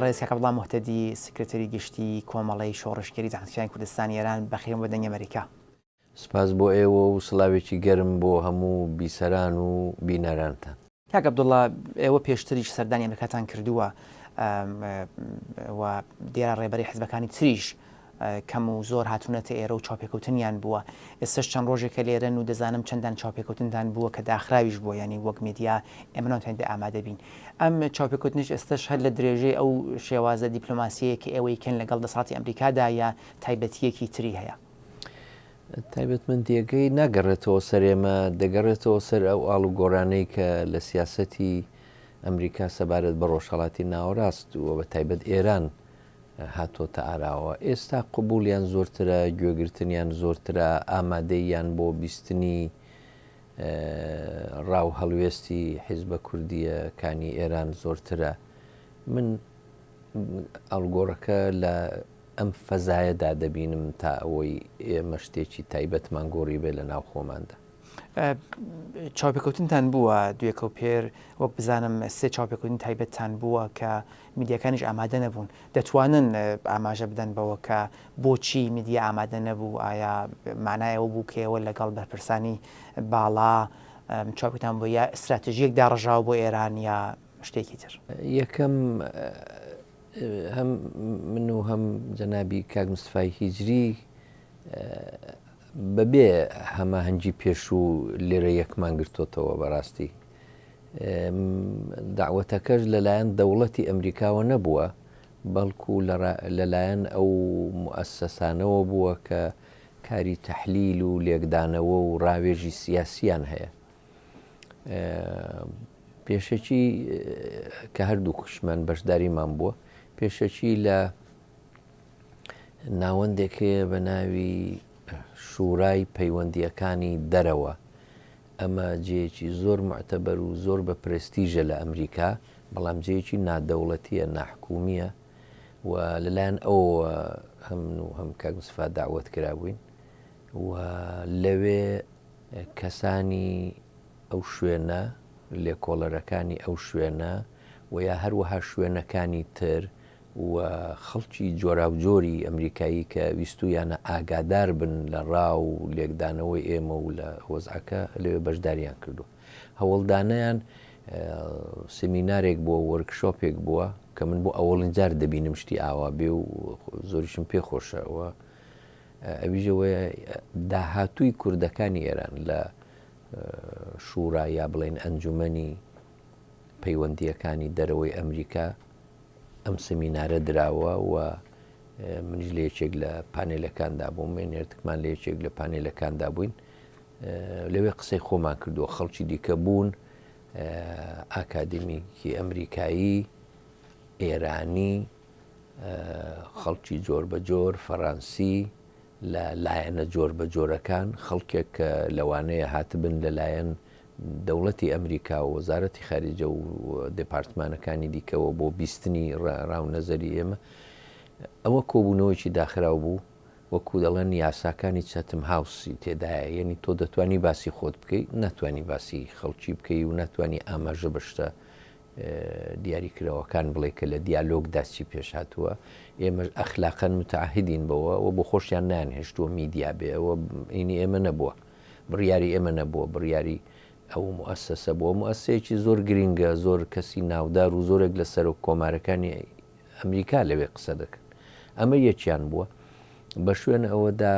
ڕێز کاکە بەڵام مهتەدی سکرتەری گشتی کۆمەڵەی شۆڕشکێری جەهانسیانی کوردستانی ئێران بەخێرم بە دەنگی ئەمریکا. سپاس بۆ ئێوە و سڵاوێکی گەرم بۆ هەموو بیسەران و بینەرانتان. کاکە عەبدوڵڵا ئێوە پێشتریش سەردانی ئەمریکاتان کردووە و دیێرە ڕێبەری حیزبەکانی تریش کەم و زۆر هاتوونەتە ئێرە و چاوپێکەوتنیان بووە. ئێستش چەند ڕۆژێکە لێرەن و دەزانم چەندان چاوپێکەوتنتان بووە کە داخراویش بووە، ینی وەک میدیا ئێمە ناتوانین بە ئامادە بین. ئەم چاوپێکەوتنیش ئێستش هەر لە درێژەی ئەو شێوازە دیپلۆماسیەیەکی ئێوەی کەن لەگەڵ دەسەڵاتی ئەمریکادا یا تایبەتیەکی تری هەیە؟ تایبەتمەندیەکەی ناگەڕێتەوە سەر ئێمە، دەگەڕێتەوە سەر ئەو ئاڵوگۆڕانەی کە لە سیاسەتی ئەمریکا سەبارەت بە ڕۆژهەڵاتی ناوەڕاست و بە تایبەت ئێران هاتۆتە ئاراوە. ئێستا قبولیان زۆرترە، گوێگرتنیان زۆرترە، ئامادەیان بۆ بیستنی ڕاو هەڵوێستی حیزبە کوردیەکانی ئێران زۆرترە. من ئەڵگۆڕەکە لە ئەم فەزایەدا دەبینم تا ئەوەی ئێمە شتێکی تایبەتمان گۆڕی بێ لە ناو خۆماندا. چاوپێکەوتنتان بووە دوێکە و پێر وەک بزانم سێ چاوپێکەوتنی تایبەتتان بووە کە میدیەکانیش ئامادە نەبوون. دەتوانن ئاماژە بدەن بەوە کە بۆچی میدیا ئامادە نەبوو؟ ئایا مانایەوە بوو کەەوە لەگەڵ بەرپرسانی باڵا چاوپێکتان بۆ یا ئستراتژیەک داڕژاو بۆ ئێران یا شتێکی تر؟ یەکەم هەم من و هەم جەنابی کاک مستفای هیجری بەبێ هەماهەنگی پێش و لێرە یەکمان گرتوتەوە بەڕاستی. داوەتەکەش لەلایەن دەوڵەتی ئەمریکاوە نەبووە، بەڵکو لەلایەن ئەو موئەسسەسانەوە بووە کە کاری تەحلیل و لێکدانەوە و ڕاوێژی سیاسیان هەیە. پێشەکی کە هەردوو کوشمان بەشداریمان بووە، پێشەکی لە ناوەندێکەیە بە ناوی شوورای پەیوەندیەکانی دەرەوە. ئەمە جێیەکی زۆر معتەبەر و زۆر بە پرێستیژە لە ئەمریکا، بەڵام جێیەکی نادەوڵەتیە، ناحکومیە و لەلایەن ئەو هەم کاک مستفا داوەت کرابووین و لەوێ کەسانی ئەو شوێنە، لێکۆڵەرەکانی ئەو شوێنە و یا هەروەها شوێنەکانی تر و خەڵکی جۆراوجۆری ئەمریکایی کە ویستویانە ئاگادار بن لە ڕاو و لێکدانەوەی ئێمە و لە وەزعەکە لەوێ بەشداریان کردو. هەوڵدانیان سمینارێک بووە، وەرکشۆپێک بووە کە من بۆ ئەوڵین جار دەبینم شتی ئاوا بێ و زۆریشم پێخۆشەوە. ئەویژەوەی داهاتووی کوردەکانی ئێران لە شوورا یا بڵێن ئەنجومەنی پەیوەندیەکانی دەرەوەی ئەمریکا ئەم سمینارە دراوە و منیش لە یەکێک لە پانێلەکاندا بووم، نێردکمان لە یەکێک لە پانێلەکاندا بووین. لەوێ قسەی خۆمان کردووە، خەڵکی دیکە بوون، ئاکادمیکی ئەمریکایی، ئێرانی، خەڵکی جۆر بە جۆر، فەڕەنسی، لە لایەنە جۆر بە جۆرەکان، خەڵکێک کە لەوانەیە هاتبن لەلایەن دەوڵەتی ئەمریکا و وەزارەتی خارجە و دپارتمانەکانی دیکەوە بۆ بیستنی ڕاونەزەری ئێمە. ئەوە کۆبوونەوەیکی داخراو بوو، وەکو دەڵێن یاساکانی چەتم هاوسی تێدایە، یعنی تۆ دەتوانی باسی خۆت بکەیت، ناتوانی باسی خەڵکی بکەی و ناتوانی ئاماژە بەشتە دیاریکراوەکان بڵێ کە لە دیالۆگدا چی پێش هاتووە. ئێمە ئەخلاقەن متعاهدین بەوە و بۆ خۆشیان نانهێشتووە میدیا بێ، ئەوە ئینی ئێمە نەبووە، بڕیاری ئێمە نەبووە، بڕیاری ئەو موئەسسەسە بووە. موئەسسەیەکی زۆر گرینگە، زۆر کەسی ناودار و زۆرێک لە سەر و کۆمارەکانی ئەمریکا لەوێ قسە دەکەن. ئەمە یەکیان بووە. بە شوێن ئەوەدا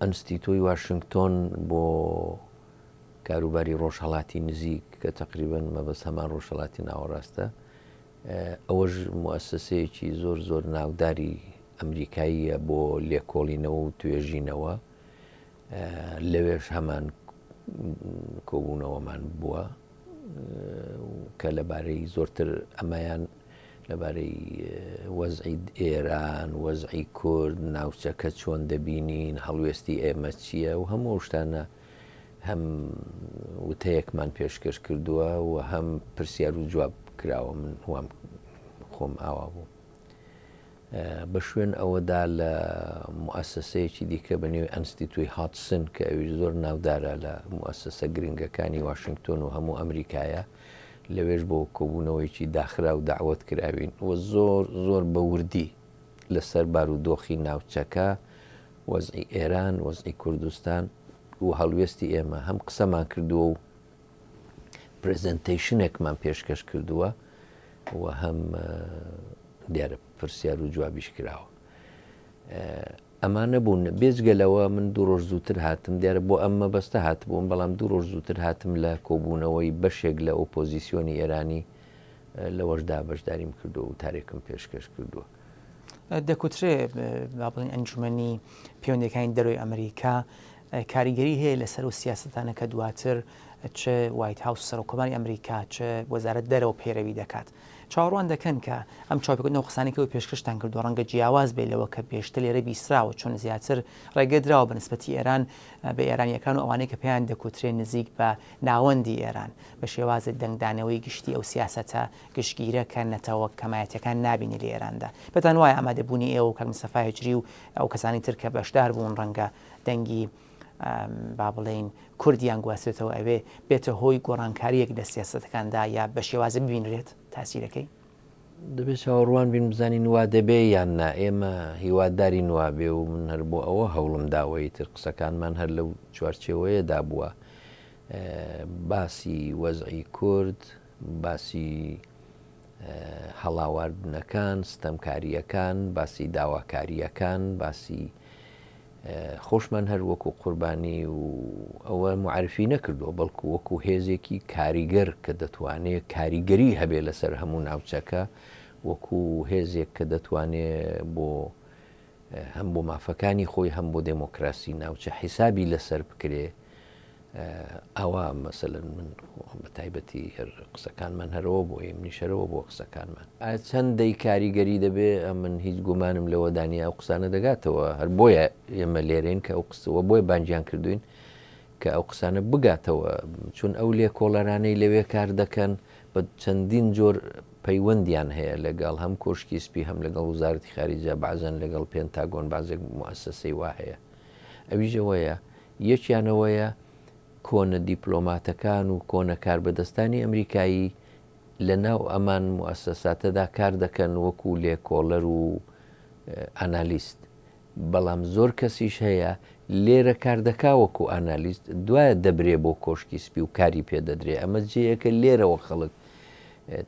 ئەنستیتۆی واشنگتۆن بۆ کاروباری ڕۆژهەڵاتی نزیک کە تقریبەن مەبەست هەمان ڕۆژهەڵاتی ناوەڕاستە، ئەوەش موئەسسەیەکی زۆر زۆر ناوداری ئەمریکاییە بۆ لێکۆڵینەوە و توێژینەوە. لەوێش هەمان کۆبوونەوەمان بووە کە لەبارەی زۆرتر ئەمایان لەبارەی وەزعی ئێران، وەزعی کورد، ناوچەکە چۆن دەبینین، هەڵوێستی ئێمە چییە و هەموو شتانە هەم وتەیەکمان پێشکەش کردووە و هەم پرسیار و جواب کراوە. من وام خۆم ئاوا بوو. بە شوێن ئەوەدا لە موئەسسەیەکی دیکە بەنێوی ئەنستیتوی هاتسن کە ئەوی زۆر ناودارە لە موئەسسە گرنگەکانی واشنگتۆن و هەموو ئەمریکایە، لەوێش بۆ کۆبوونەوەیکی داخرا و داوت کراوین وە زۆر زۆر بە وردی لەسەر بارودۆخی ناوچەکە وەزعی ئێران وەزعی کوردستان و هەڵوێستی ئێمە هەم قسەمان کردووە و پرزنتیشنێکمان پێشکەش کردووە و هەم دیارە پرسیار و جوابیش کراوە. ئەمانە بوون بێجگەلەوە من 2 ڕۆژ زووتر هاتم دیارە بۆ ئەمە بەستە هاتبووم بەڵام 2 ڕۆژ زووتر هاتم لە کۆبوونەوەی بەشێک لە ئۆپۆزیسیۆنی ئێرانی لەوەشدا بەشداریم کردو و تارێکم پێشکەش کردووە. دەکوترێ با بڵین ئەنجومەنی پەیوەندیەکانی دەرەوەی ئەمریکا کاریگەری هەیە لەسەر و سیاسەتانە کە دواتر چ وایت هاوس سەرۆکۆماری ئەمریکا چ وەزارەت دەرەوە پێرەوی دەکات. چاوەڕوان دەکەن کە ئەم چاوپێکردنەوە قسانێکەوە پێشکەشتان کردو ڕەنگە جیاواز بێت لەوە کە پێشتر لێرە بیستراوە چۆن زیاتر ڕێگەدراوە بە نسبەتی ئێران بە ئێرانیەکان و ئەوانەی کە پێیان دەکوترێن نزیک بە ناوەندی ئێران بە شێوازە دەنگدانەوەی گشتی ئەو سیاسەتە گشتگیرە کە نەتەوە کەمایەتەکان نابینی لە ئێراندا بەتان وایە ئامادەبوونی ئێوە کە مستەفا هجری و ئەو کەسانی تر کە بەشدار بوون ڕەنگە دەنگی با بڵێن کوردیان گواسێتەوە ئەوێ بێتە هۆی گۆڕانکاریەک لە سیاسەتەکاندا یا بە شێوازە ببینرێت تاسیرەکەی دەبێت چاوەڕوان بین بزانین وا دەبێ یان نا ئێمە هیواداری نوابێ و من هەر بۆ ئەوە هەوڵم داوەی تر قسەکانمان هەر لەو چوارچێوەیەدا بووە باسی وەزعی کورد باسی هەڵاواردنەکان ستەمکاریەکان باسی داواکاریەکان باسی خۆشمان هەر وەکو قوربانی و ئەوە معرفی نەکردووە بەڵکو وەکو هێزێکی کاریگەر کە دەتوانێت کاریگەری هەبێ لەسەر هەموو ناوچەکە وەکو هێزێک کە دەتوانێت بۆ هەم بۆ مافەکانی خۆی هەم بۆ دموکراسی ناوچە حیسابی لەسەر بکرێ ئەوە مەسەلەن من بە تایبەتی هەر قسەکانمان هەرەوە بۆ ئێمنیشەرەوە بۆ قسەکانمان چەندەی کاریگەری دەبێ من هیچ گومانم لەوە دانیا ئەو قسانە دەگاتەوە هەر بۆیە ئێمە لێرێن کە ئەو قسەوە بۆی بانجیان کردوین کە ئەو قسانە بگاتەوە چون ئەو لێ کۆڵەرانەی لەوێ کار دەکەن بە چەندین جۆر پەیوەندیان هەیە لەگەڵ هەم کۆشکی سپی هەم لەگەڵ وزارەتی خارجە بەعزەن لەگەڵ پێنتاگۆن بازێک موسسەی وا هەیە ئەویژەوەیە یەکیانەوەیە کۆنە دیپلۆماتەکان و کۆنە کاربەدەستانی ئەمریکایی لە ناو ئەمان موسساتەدا کار دەکەن وەکو لێکۆڵەر و ئانالیست بەڵام زۆر کەسیش هەیە لێرە کار دەکا وەکو ئانالیست دوایە دەبرێ بۆ کۆشکی سپی و کاری پێدەدرێ ئەمە جەیەکە لێرەوە خەڵک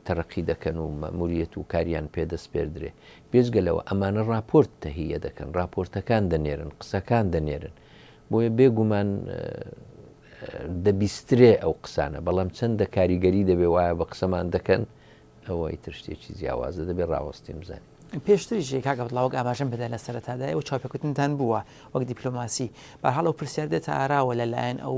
تەرەقی دەکەن و مەموریەت و کاریان پێدەستپێردرێ بێجگەلەوە ئەمانە راپۆرت تەهیە دەکەن راپۆرتەکان دەنێرن قسەکان دەنێرن بۆیە بێگومان دەبیسترێ ئەو قسانە بەڵام چەندە کاریگەری دەبێ وایە بە قسەمان دەکەن ئەوەی تر شتێکی جیاوازە دەبێت ڕاوەستی بزانین پێشتریژێ کاگەڵاوەک ئاماژەم بدە لە سەرەتادا ئەو چاپێکوتنتان بووە وەک دیپلۆماسی بەرحاڵ ئەو پرسیار دێتە ئاراوە لەلایەن ئەو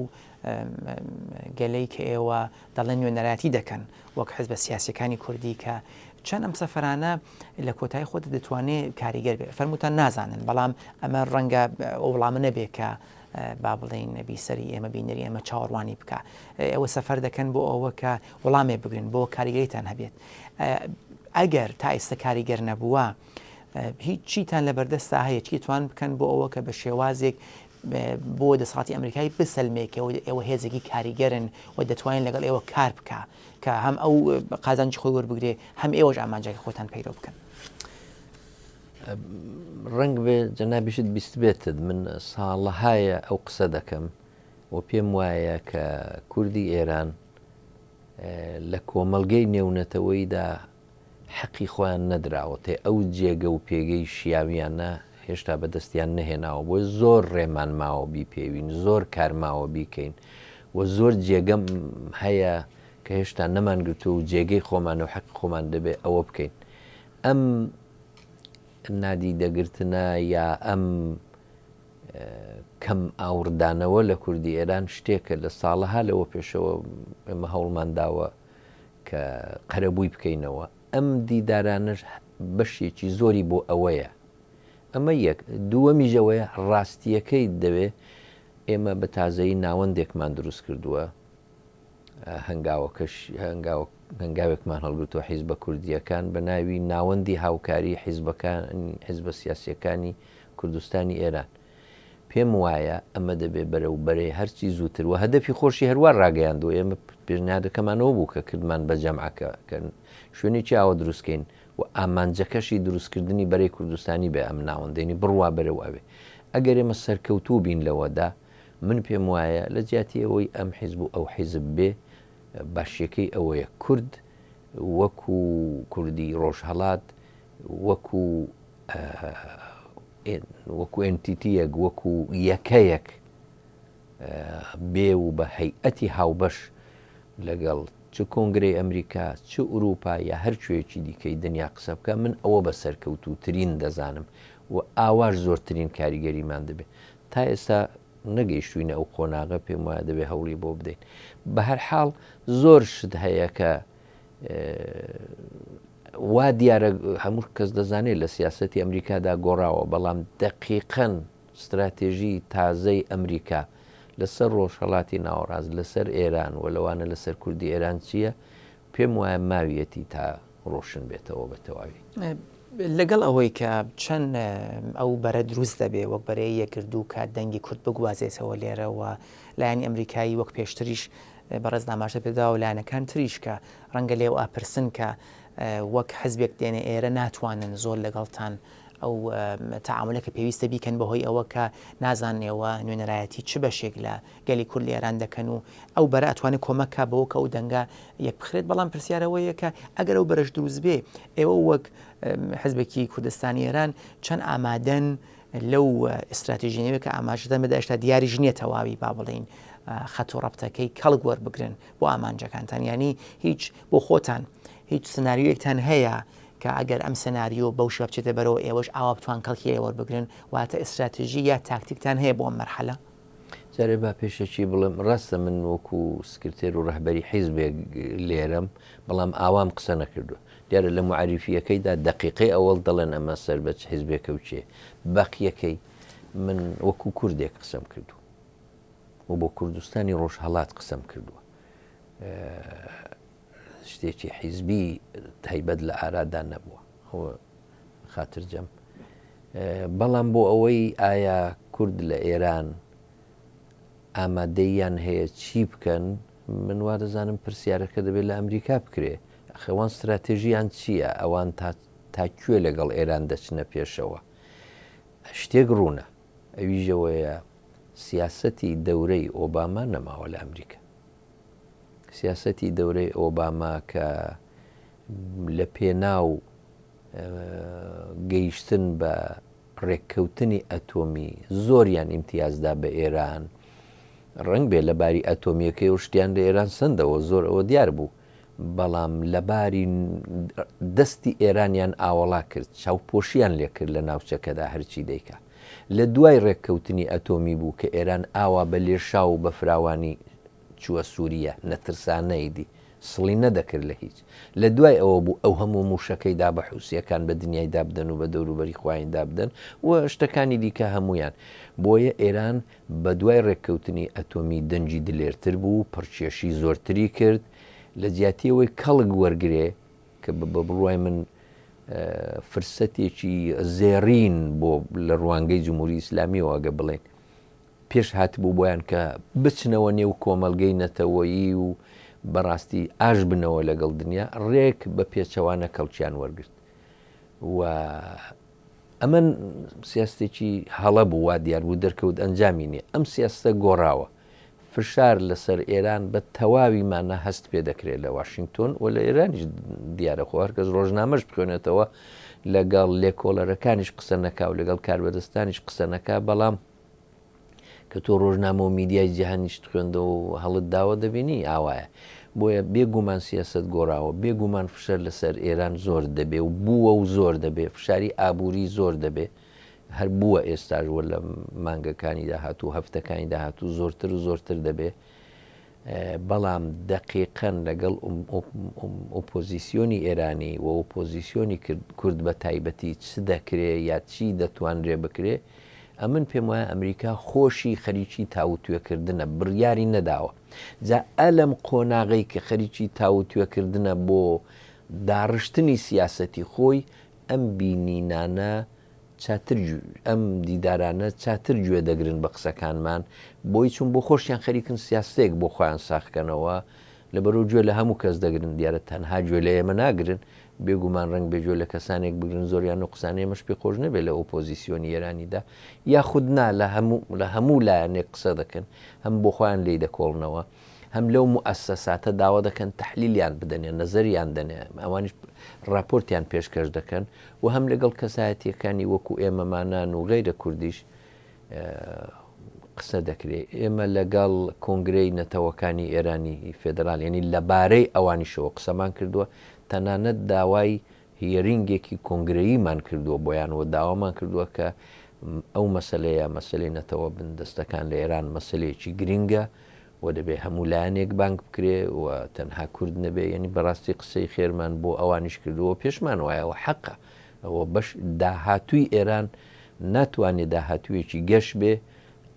گەلەی کە ئێوە دەڵێن نوێنەراتی دەکەن وەک حزبە سیاسیەکانی کوردی کە چەند ئەم سەفەرانە لە کۆتایی خۆت دەتوانێت کاریگەر بێت فەرموتان نازانن بەڵام ئەمە ڕەنگە ئەو وەڵامە نەبێت کە با بڵین بیسەری ئێمە بینەری ئێمە چاوەڕوانی بکە ئەوە سەفەر دەکەن بۆ ئەوە کە وەڵامێ بگرن بۆ کاریگەریتان هەبێت ئەگەر تا ئێستا کاریگەر نەبووە هیچ چیتان لە بەردەستا هەیە چیتوان بکەن بۆ ئەوە کە بە شێوازێک بۆ دەسەڵاتی ئەمریکایی بسەلمێکەوە ئێوە هێزێکی کاریگەرن و دەتوانین لەگەڵ ئێوە کار بکە کە هەم ئەو قازانجی خۆی وەربگرێ هەم ئێوەش ئامانجای خۆتان پەیڕۆ بکەن ڕنگ بێ جەنابیشت بیست بێتت من ساڵەهایە ئەو قسە دەکەم و پێم وایە کە کوردی ئێران لە کۆمەڵگەی نێونەتەوەیدا حەقی خۆیان نەدراوە تێ ئەو جێگە و پێگەی شیاویانە هێشتا بەدەستیان نەهێناوە بۆ زۆر ڕێمان ماوە بیپێوین زۆر کارماوە بیکەین و زۆر جێگەم هەیە کە هێشتا نەمانگرتو و جێگەی خۆمان و حەق خۆمان دەبێت ئەوە بکەین ئەم نادی دەگرتنە یا ئەم کەم ئاوردانەوە لە کوردی ئێران شتێکە لە ساڵەها لەوە پێشەوە ئێمە هەوڵمان داوە کە قەرەبووی بکەینەوە ئەم دیدارانش بەشێکی زۆری بۆ ئەوەیە ئەمە یەک دووەمیژەوەیە ڕاستیەکەی دەوێ ئێمە بە تازایی ناوەندێکمان دروست کردووە هەنگاوێکمان هەڵگرتووە حیزبە کوردیەکان بە ناوی ناوەندی هاوکاری حیزبە سیاسیەکانی کوردستانی ئێران پێم وایە ئەمە دەبێ بەرەوبەرێ هەرچی زووتر و هەدەفی خۆشی هەروە ڕاگەیاندوە ئێمە پێشنیارەکەمانەوە بوو کە کردمان بە جەمعەکەکەن شوێنێکی ئاوە دروستکەین و ئامانجەکەشی دروستکردنی بەرەی کوردستانی بێ ئەم ناوەندێنی بڕوا بەرەو ئەوێ ئەگەر ئێمە سەرکەوتوو بین لەوەدا من پێم وایە لە جیاتی ئەوەی ئەم حیزب و ئەو حیزب بێ باشیەکەی ئەوەیە کورد وەکو کوردی ڕۆژهەڵات وەکو ئەنتیتیەک وەکو یەکەیەک بێ و بە هەیئەتی هاوبەش لەگەڵ چ کۆنگرەی ئەمریکا چ ئوروپا یا هەر کوێیەکی دیکەی دنیا قسە بکە من ئەوە بە سەرکەوتووترین دەزانم و ئاواش زۆرترین کاریگەریمان دەبێت تا ئێستا نەگەیشتوینە ئەو قۆناغە پێم وایە دەبێ هەوڵی بۆ بدەین بە هەر حاڵ زۆر شت هەیە کە وا دیارە هەموو کەس دەزانێت لە سیاسەتی ئەمریکادا گۆڕاوە بەڵام دەقیقەن استراتێژی تازەی ئەمریکا لەسەر ڕۆژهەڵاتی ناوەڕاست لەسەر ئێران و لەوانە لەسەر کوردی ئێران چییە پێم وایە ماویەتی تا ڕۆشن بێتەوە بە تەواوی لەگەڵ ئەوەی کە چەند ئەو بەرە دروست دەبێ وەک بەرەی یەکردوو کە دەنگی کورد بگوازێتەوە لێرەوە لایەنی ئەمریکایی وەک پێشتریش بەڕێز داماشە پێدا و لایەنەکان تریش کە ڕەنگە لێو ئاپرسن کە وەک حزبێک دێنێ ئێرە ناتوانن زۆر لەگەڵتان ئەو تەعاملەکە پێویستە بیکەن بەهۆی ئەوە کە نازانێەوە نوێنەرایەتی چ بەشێک لە گەلی کورد لە ئێران دەکەن و ئەو بەرە ئەتوانێت کۆمەکە بەوە کە ئەو دەنگە یەک بخرێت بەڵام پرسیارەوەیە کە ئەگەر ئەو بەرەش دروست بێ ئێوە وەک حزبێکی کوردستانی ئێران چەند ئامادەن لەو ئستراتیژیەوە کە ئاماژدەن بەداشتا دیاری ژنیە تەواوی با بڵین خەت و ڕەبتەکەی کەڵک وەربگرن بۆ ئامانجەکانتان ینی هیچ بۆ خۆتان هیچ سناریۆیەکتان هەیە کە ئەگەر ئەم سناریۆ بەو شێوە بچێتە بەرەوە ئێوەش ئاوا بتوان کەڵکی وەربگرن واتە ئستراتیژی یا تاکتیکتان هەیە بۆ ئەم مەرحەلە جارێ با پێشەکی بڵم ڕاستە من وەکو سکرتێر و ڕەهبەری حیزبێک لێرەم بەڵام ئاوام قسە نەکردو دیارە لە معریفیەکەیدا دقیقی ئەوەڵ دەڵێن ئەمە سەر بەچ حیزبێکە و چێ بەقیەکەی من وەکو کوردێک قسەم کردو و بۆ کوردستانی ڕۆژهەڵات قسەم کردووە شتێکی حیزبی تایبەت لە ئارادا نەبووە خاترجەم بەڵام بۆ ئەوەی ئایا کورد لە ئێران ئامادەیان هەیە چی بکەن من وا دەزانم پرسیارەکە دەبێت لە ئەمریکا بکرێ خەوان استراتێژیان چییە ئەوان تاکوێ لەگەڵ ئێران دەچنە پێشەوە شتێک ڕوونە ئەویژەوەیە سیاسەتی دەورەی ئۆباما نەماوە لە ئەمریکا سیاسەتی دەورەی ئۆباما کە لە پێناو گەیشتن بە ڕێککەوتنی ئەتۆمی زۆریان ئیمتیازدا بە ئێران ڕنگ بێ لە باری ئەتۆمیەکەی و شتیان لە ئێران سندەوە زۆر ئەوە دیار بوو بەڵام لە باری دەستی ئێرانیان ئاوەڵا کرد چاوپۆشیان لێ کرد لە ناوچەکەدا هەرچی دەیکا لە دوای ڕێککەوتنی ئەتۆمی بوو کە ئێران ئاوا بە لێشا و بە فراوانی چووە سووریە نەترسانەیدی سڵی نەدەکرد لە هیچ لە دوای ئەوە بوو ئەو هەموو موشەکەیدا بە حوسیەکان بە دنیای دابدەن و بە دەوروبەری خوایین دابدەن و شتەکانی دیکە هەمویان بۆیە ئێران بە دوای ڕێککەوتنی ئەتۆمی دەنجی دلێرتر بوو پڕکێشی زۆرتری کرد لە جیاتیەوەی کەڵک وەرگێ کە بە بڕوای من فرسەتێکی زێڕین بۆ لە ڕوانگەی جمهوری ئیسلامیەوە ئەگە بڵێن پێش هاتبوو بۆیان کە بچنەوە نێو کۆمەلگەی نەتەوەیی و بەڕاستی ئاش بنەوە لەگەڵ دنیا ڕێک بە پێچەوانە کەڵکیان وەرگرت و ئەمە سیاستێکی هەڵە بوو وا دیار بوو دەرکەوت ئەنجامی نیە ئەم سیاستە گۆڕاوە فشار لەسەر ئێران بە تەواویمانە هەست پێ دەکرێت لە واشنگتۆن و لە ئێرانیش دیارە خۆ هەرکەس ڕۆژنامەش بخوێنێتەوە لەگەڵ لێکۆڵەرەکانیش قسە نەکا و لەگەڵ کاربەدەستانیش قسە نەکا بەڵام کە تۆ ڕۆژنامە و میدیای جیهانیش خوێندە و هەڵت داوە دەبینی ئاوایە بۆیە بێگومان سیاست گۆڕاوە بێگومان فشار لەسەر ئێران زۆر دەبێ و بووە و زۆر دەبێ فشاری ئابووری زۆر دەبێ هەر بووە ئێستاژوە لە مانگەکانی داهاتوو هەفتەکانی داهاتوو زۆرتر و زۆرتر دەبێ بەڵام دقیقەن لەگەڵ ئۆپۆزیسیۆنی ئێرانی و ئۆپۆزیسیۆنی کورد بە تایبەتی چ دەکرێ یا چی دەتوانرێ بکرێ ئەمن پێم وایە ئەمریکا خۆشی خەریکی تاوتوێکردنە بڕیاری نەداوە جا ئەلەم قۆناغی کە خەریکی تاوتوێکردنە بۆ داڕشتنی سیاسەتی خۆی ئەم بینینانە ئەم دیدارانە چاتر گوێ دەگرن بە قسەکانمان بۆی چون بۆ خۆشیان خەریکن سیاسەیەک بۆ خۆیان ساخکەنەوە لەبەرەوە گوێ لە هەموو کەس دەگرن دیارە تەنها گوێ لە ئێمە ناگرن بێگومان ڕنگ بێگوێ لە کەسانێک بگرن زۆریان و قسانەیە مەش پێ خۆش نەبێت لە ئۆپۆزیسیۆنی ئێرانیدا یاخودنا لە هەموو لایەنێک قسە دەکەن هەم بۆ خۆیان لێی دەکۆڵنەوە هەم لەو موئەسسەساتە داوا دەکەن تەحلیلیان بدەنێ نەزەریان دەنێ ئەوانش راپۆرتیان پێشکەش دەکەن و هەم لەگەڵ کەسایەتیەکانی وەکو ئێمەمانان و غەیرە کوردیش قسە دەکرێت ئێمە لەگەڵ کۆنگرەی نەتەوەکانی ئێرانی فێدرال ینی لەبارەی ئەوانیشەوە قسەمان کردووە تەنانەت داوای هیەرینگێکی کۆنگرەییمان کردووە بۆیانەوە داوامان کردووە کە ئەو مەسلەیە مەسلەی نەتەوە بندەستەکان لە ئێران مەسلەیەکی گرینگە و دەبێت هەموو لایەنێک بانک بکرێ و تەنها کورد نەبێ ینی بەڕاستی قسەی خێرمان بۆ ئەوانیش کردووە پێشمان وایەوە حەقە ئەوە بەش داهاتووی ئێران ناتوانێت داهاتوویەکی گەشت بێ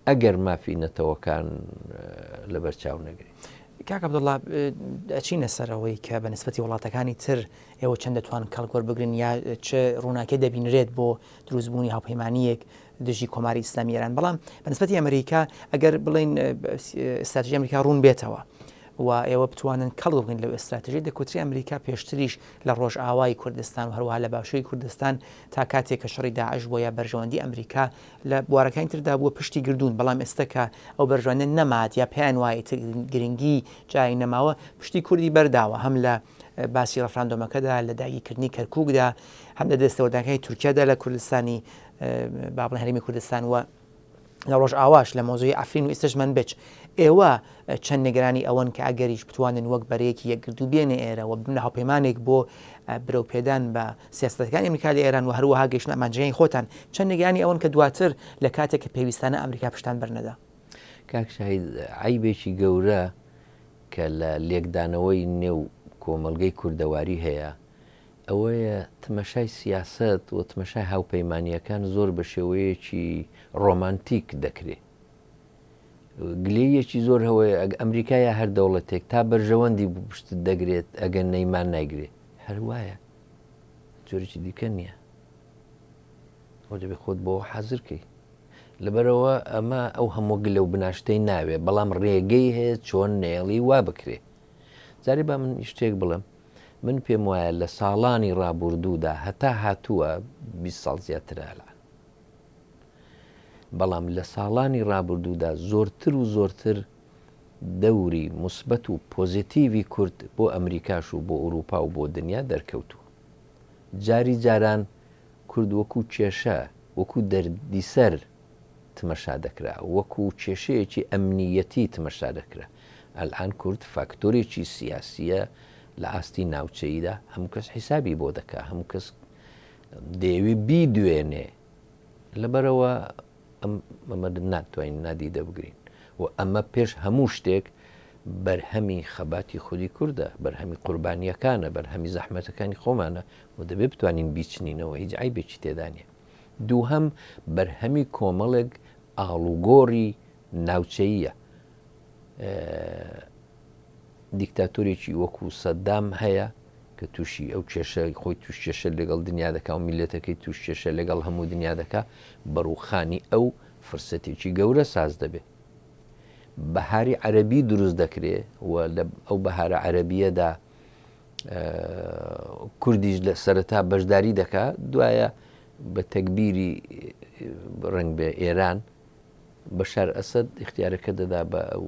ئەگەر مافی نەتەوەکان لەبەرچاو نەگرێت. کاک عەبدوڵڵا ئەچینە سەرەوەی کە بە نسبەتی وڵاتەکانی تر ئێوە چەند دەتوان کەڵگۆر بگرن یا چه ڕووناکێ دەبینرێت بۆ دروستبوونی هاوپەیمانیەک دژی کۆماری ئیسلامی ئێران بەڵام بە نسبەتی ئەمریکا ئەگەر بڵین ئستراتیژی ئەمریکا ڕوون بێتەوە و ئێوە بتوانن کەڵ بگەین لەو ئستراتیژی دەکوتری ئەمریکا پێشتریش لە ڕۆژئاوای کوردستان و هەروەها لە باشووری کوردستان تا کاتێک کە شەڕی داعش بۆ یا بەرژەوەندی ئەمریکا لە بوارەکانی تردا بووە پشتی گردوون بەڵام ئێستاکە ئەو بەرژەوەندە نەمات یا پێیان وایە گرنگی جای نەماوە پشتی کوردی بەرداوە هەم لە باسی ڕەفراندۆمەکەدا لە داگیرکردنی کەرکووکدا هەم لە دەستەوەرداکەی تورکیادا لە کوردستانی با بڵێن هەرێمی کوردستان وە لە ڕۆژ ئاواش لە مۆزوی ئەفرین و ئێستەژمان بچ ئێوە چەند نیگەرانی ئەوەن کە ئەگەریش بتوانن وەک بەرەیەکی یەکگرتو بێنێ ئێرەوە بن لە هاوپەیمانێک بۆ برەوپێدان بە سیاستەکانی ئەمریکا لە ئێران و هەروەها گەیشتن ئامانجەکانی خۆتان چەند نیگەرانی ئەوەن کە دواتر لە کاتێک کە پێویستانە ئەمریکا پشتان بەرنەدا. کاک شاهید عیبێکی گەورە کە لە لێکدانەوەی نێو کۆمەڵگەی کوردەواری هەیە ئەوەیە تمەشای سیاست و تمەشای هاوپەیمانیەکان زۆر بە شێوەیەکی ڕۆمانتیک دەکرێت گلەیەکی زۆر هەوەیە ئەمریکایە هەر دەوڵەتێک تا بەرژەوەندی پشت دەگرێت ئەگەر نەیمان ناگرێت هەروایە جۆرێکی دیکە نییە ئەو دەبێت خۆت بۆ حەزرکەی لەبەرەوە ئەمە ئەو هەموو گلە و بناشتەی ناوێت بەڵام ڕێگەی هەیە چۆن نێڵی وا بکرێت جارێ با من شتێک بڵم من پێم وایە لە ساڵانی ڕابردوودا هەتا هاتووە 20 ساڵ زیاترالە بەڵام لە ساڵانی ڕابردوودا زۆرتر و زۆرتر دەوری موسبەت و پۆزیتیڤی کورد بۆ ئەمریکاش و بۆ ئوروپا و بۆ دنیا دەرکەوتووە جاری جاران کورد وەکو کێشە وەکو دەردیسەر تمەشا دەکرا وەکو کێشەیەکی ئەمنیەتی تمەشا دەکرا ئەلان کورد فاکتۆرێکی سیاسیە لە ئاستی ناوچەیدا هەموو کەس حیسابی بۆ دەکا هەموو کەس دەیەوێ بیدوێنێ لەبەرەوە ئەمە ناتوانین نادی دەبگرین و ئەمە پێش هەموو شتێک بەرهەمی خەباتی خودی کووردە بەرهەمی قوربانیەکانە بەرهەمی زەحمەتەکانی خۆمانە و دەبێت بتوانین بیچنینەوە هیچ عیبێکی تێدانە دووهەم بەرهەمی کۆمەڵێک ئاڵوگۆڕی ناوچەییە دیکتاتۆرێکی وەکو سەددام هەیە کە تووشی ئەو کێشە خۆی توش کێشە لەگەڵ دنیا دەکا و میلەتەکەی توش کێشە لەگەڵ هەموو دنیا دەکا بەڕووخانی ئەو فرسەتێکی گەورە ساز دەبێت بەهاری عەرەبی دروست دەکرێت و لە ئەو بەهارە عەرەبیەدا کوردیش لە سەرەتا بەشداری دەکا دوایە بە تەکبیری ڕنگ بێ ئێران بەشار ئەسەد اختیارەکە دەدا بە ئەو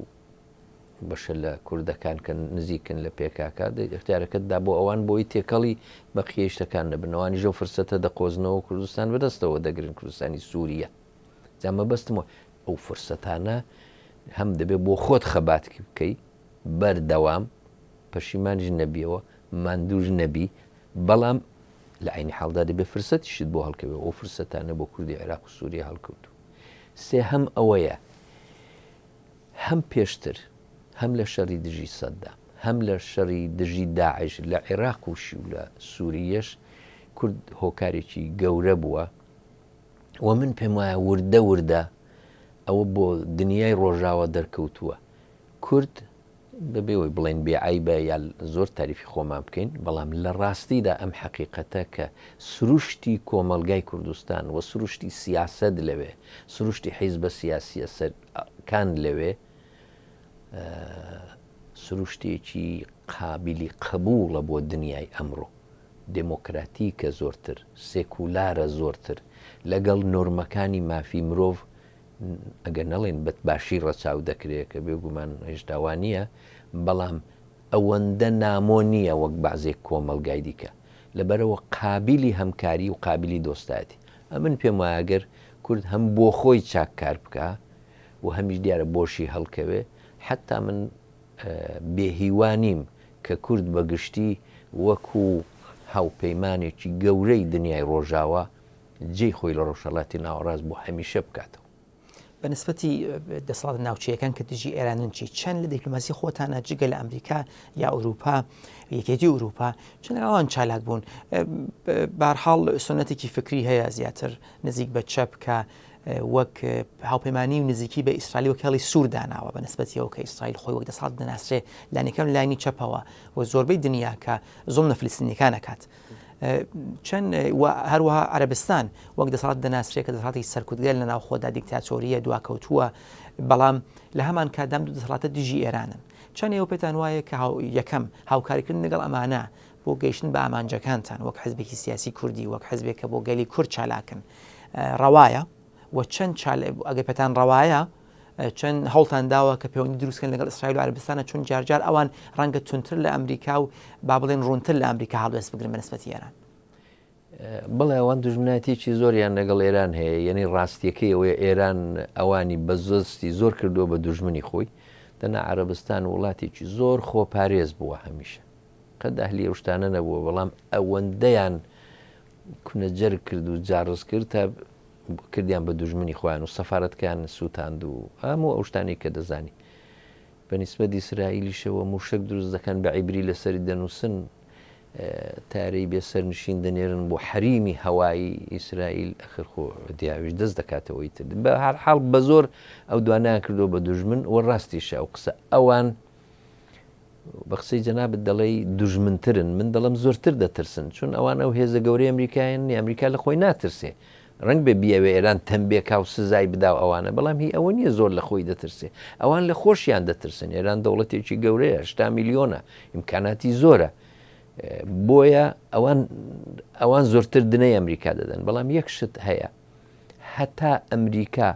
بەشە لە کوردەکان کە نزیکن لە پێکاکە اختیارەکەتدا بۆ ئەوان بۆی تێکەڵی بە قیشتەکان نەبنەوانی ژە فرسەتە دەقۆزنەوە کوردستان بەدەستەوە دەگرن کوردستانی سووریە جامە بەستمەوە ئەو فرسەتانە هەم دەبێت بۆ خۆت خەباتکی بکەی بەردەوام پەشیمانیش نەبیەوە ماندووش نەبی بەڵام لە عینی حاڵدا دەبێت فرسەتیشت بۆ هەڵکەوێ ئەو فرسەتانە بۆ کوردی عێراق و سووریا هەڵکەوتو سێ هەم ئەوەیە هەم پێشتر هەم لە شەڕی دژی سەددام هەم لە شەڕی دژی داعش لە عێراق وشی و لە سووریەش کورد هۆکارێکی گەورە بووە و من پێم وایە وردە ئەوە بۆ دنیای ڕۆژاوە دەرکەوتووە کورد بەبێەوەی بڵێن بێعیبە یا زۆر تاریفی خۆمان بکەین بەڵام لە ڕاستیدا ئەم حەقیقەتە کە سروشتی کۆمەلگای کوردستان و سروشتی سیاسەت لەوێ سروشتی حیزبە سیاسیە سەرکان لەوێ سروشتێکی قابلی قبوڵە بۆ دنیای ئەمڕۆ دموکراتیکە زۆرتر سێکولارە زۆرتر لەگەڵ نۆرمەکانی مافی مرۆڤ ئەگەر نەڵێن بەتباشی ڕەچاو دەکرێت کە بێگومان هێشتاوانە بەڵام ئەوەندە نامۆ نییە وەک بەعزێک کۆمەلگای دیکە لەبەرەوە قابلی هەمکاری و قابلی دۆستاتی ئەمن پێم وایەگەر کورد هەم بۆ خۆی چاک کار بکە و هەمیش دیارە بۆشی هەڵکەوێ حتا من بێهیوانیم کە کورد بەگشتی وەکو هاوپەیمانێکی گەورەی دنیای ڕۆژاوە جێی خۆی لە ڕۆژهەڵاتی ناوەڕاست بۆ هەمیشە بکاتەوە. بەنسبەتی دەسەڵات ناوچەیەکان کە دژی ئێرانن چی چەند لە دیپلۆماسی خۆتانە جگە لە ئەمریکا یا ئەوروپا یەکێتی ئەوروپا چەند ئەوان چالاک بوون بەهەرحاڵ سنەتێکی فکری هەیە زیاتر نزیک بە چەپ کە وەک هاوپەیمانی و نزیکی بە ئیسرائیل وەک هێڵی سوور داناوە بەنسبەتیەوە کە ئیسرائیل خۆی وەک دەسەڵات دەناسرێ لانیەکەم لایانی چەپەوە و زۆربەی دنیا کە زۆڵ فلیستینیەکان ئەکات چەند هەروەها عەرەبستان وەک دەسەڵات دەناسرێت کە دەسەڵاتی سەرکوتگەل لە ناو خۆدا دیکتاتۆریە دواکەوتووە بەڵام لە هەمان کاتدام دوو دەسەڵاتە دژی ئێرانن چەند ئێوە پێتان وایە کە یەکەم هاوکاریکردن لەگەڵ ئەمانە بۆ گەیشتن بە ئامانجەکانتان وەک حیزبێکی سیاسی کوردی وەک حیزبێک کە بۆ گەلی کورد چالاکن ڕەوایە و چەند ئەگەر پێتان ڕەوایە چەند هەوڵتان داوە کە پەیوەندی دروستکەن لەگەڵ ئیسرائیل و عەرەبستانە چون جارجار ئەوان ڕەنگە تونتر لە ئەمریکا و با بڵێن ڕوونتر لە ئەمریکا هەڵدەست بگرن بەنسبەتی ئێران بڵێ ئەوان دژمنایەتێکی زۆریان لەگەڵ ئێران هەیە یعنی ڕاستیەکەی ئەوەیە ئێران ئەوانی بە زۆستی زۆر کردووە بە دوژمنی خۆی دەنا عەرەبستان وڵاتێکی زۆر خۆپارێز بووە هەمیشە قەت ئەهلی ئەو شتانە نەبووە بەڵام ئەوەندەیان کونەجەر کرد و جاڕز کرد تا کردیان بە دوژمنی خۆیان و سەفارەتکان سووتاند و هەموو ئەو شتانی کە دەزانی بەنسبەت ئیسرائیلیشەوە موشک دروست دەکەن بە عیبری لەسەری دەنووسن تارەی بێسەر نشین دەنێرن بۆ حەریمی هەوایی ئیسرائیل ئەخر خۆ دیاویش دەست دەکاتەوەی تر بە هەر حاڵ بە زۆر ئەو دوانیان کردو بە دوژمن و ڕاستیشە ئەو قسە ئەوان بە قسەی جەنابەت دەڵێی دوژمنترن من دەڵم زۆرتر دەترسن چون ئەوان ئەو هێزە گەورەی ئەمریکایان ئەمریکا لە خۆی ناترسێ ڕنگ بێ بیاوێ ئێران تەمبێکا و سزای بدا ئەوانە بەڵام هی ئەوە نییە زۆر لە خۆی دەترسێ ئەوان لە خۆشیان دەترسن ئێران دەوڵەتێکی گەورەیە 8 میلیۆنە ئیمکاناتی زۆرە بۆیە ئەوان زۆرتر دنەی ئەمریکا دەدەن بەڵام یەک شت هەیە هەتا ئەمریکا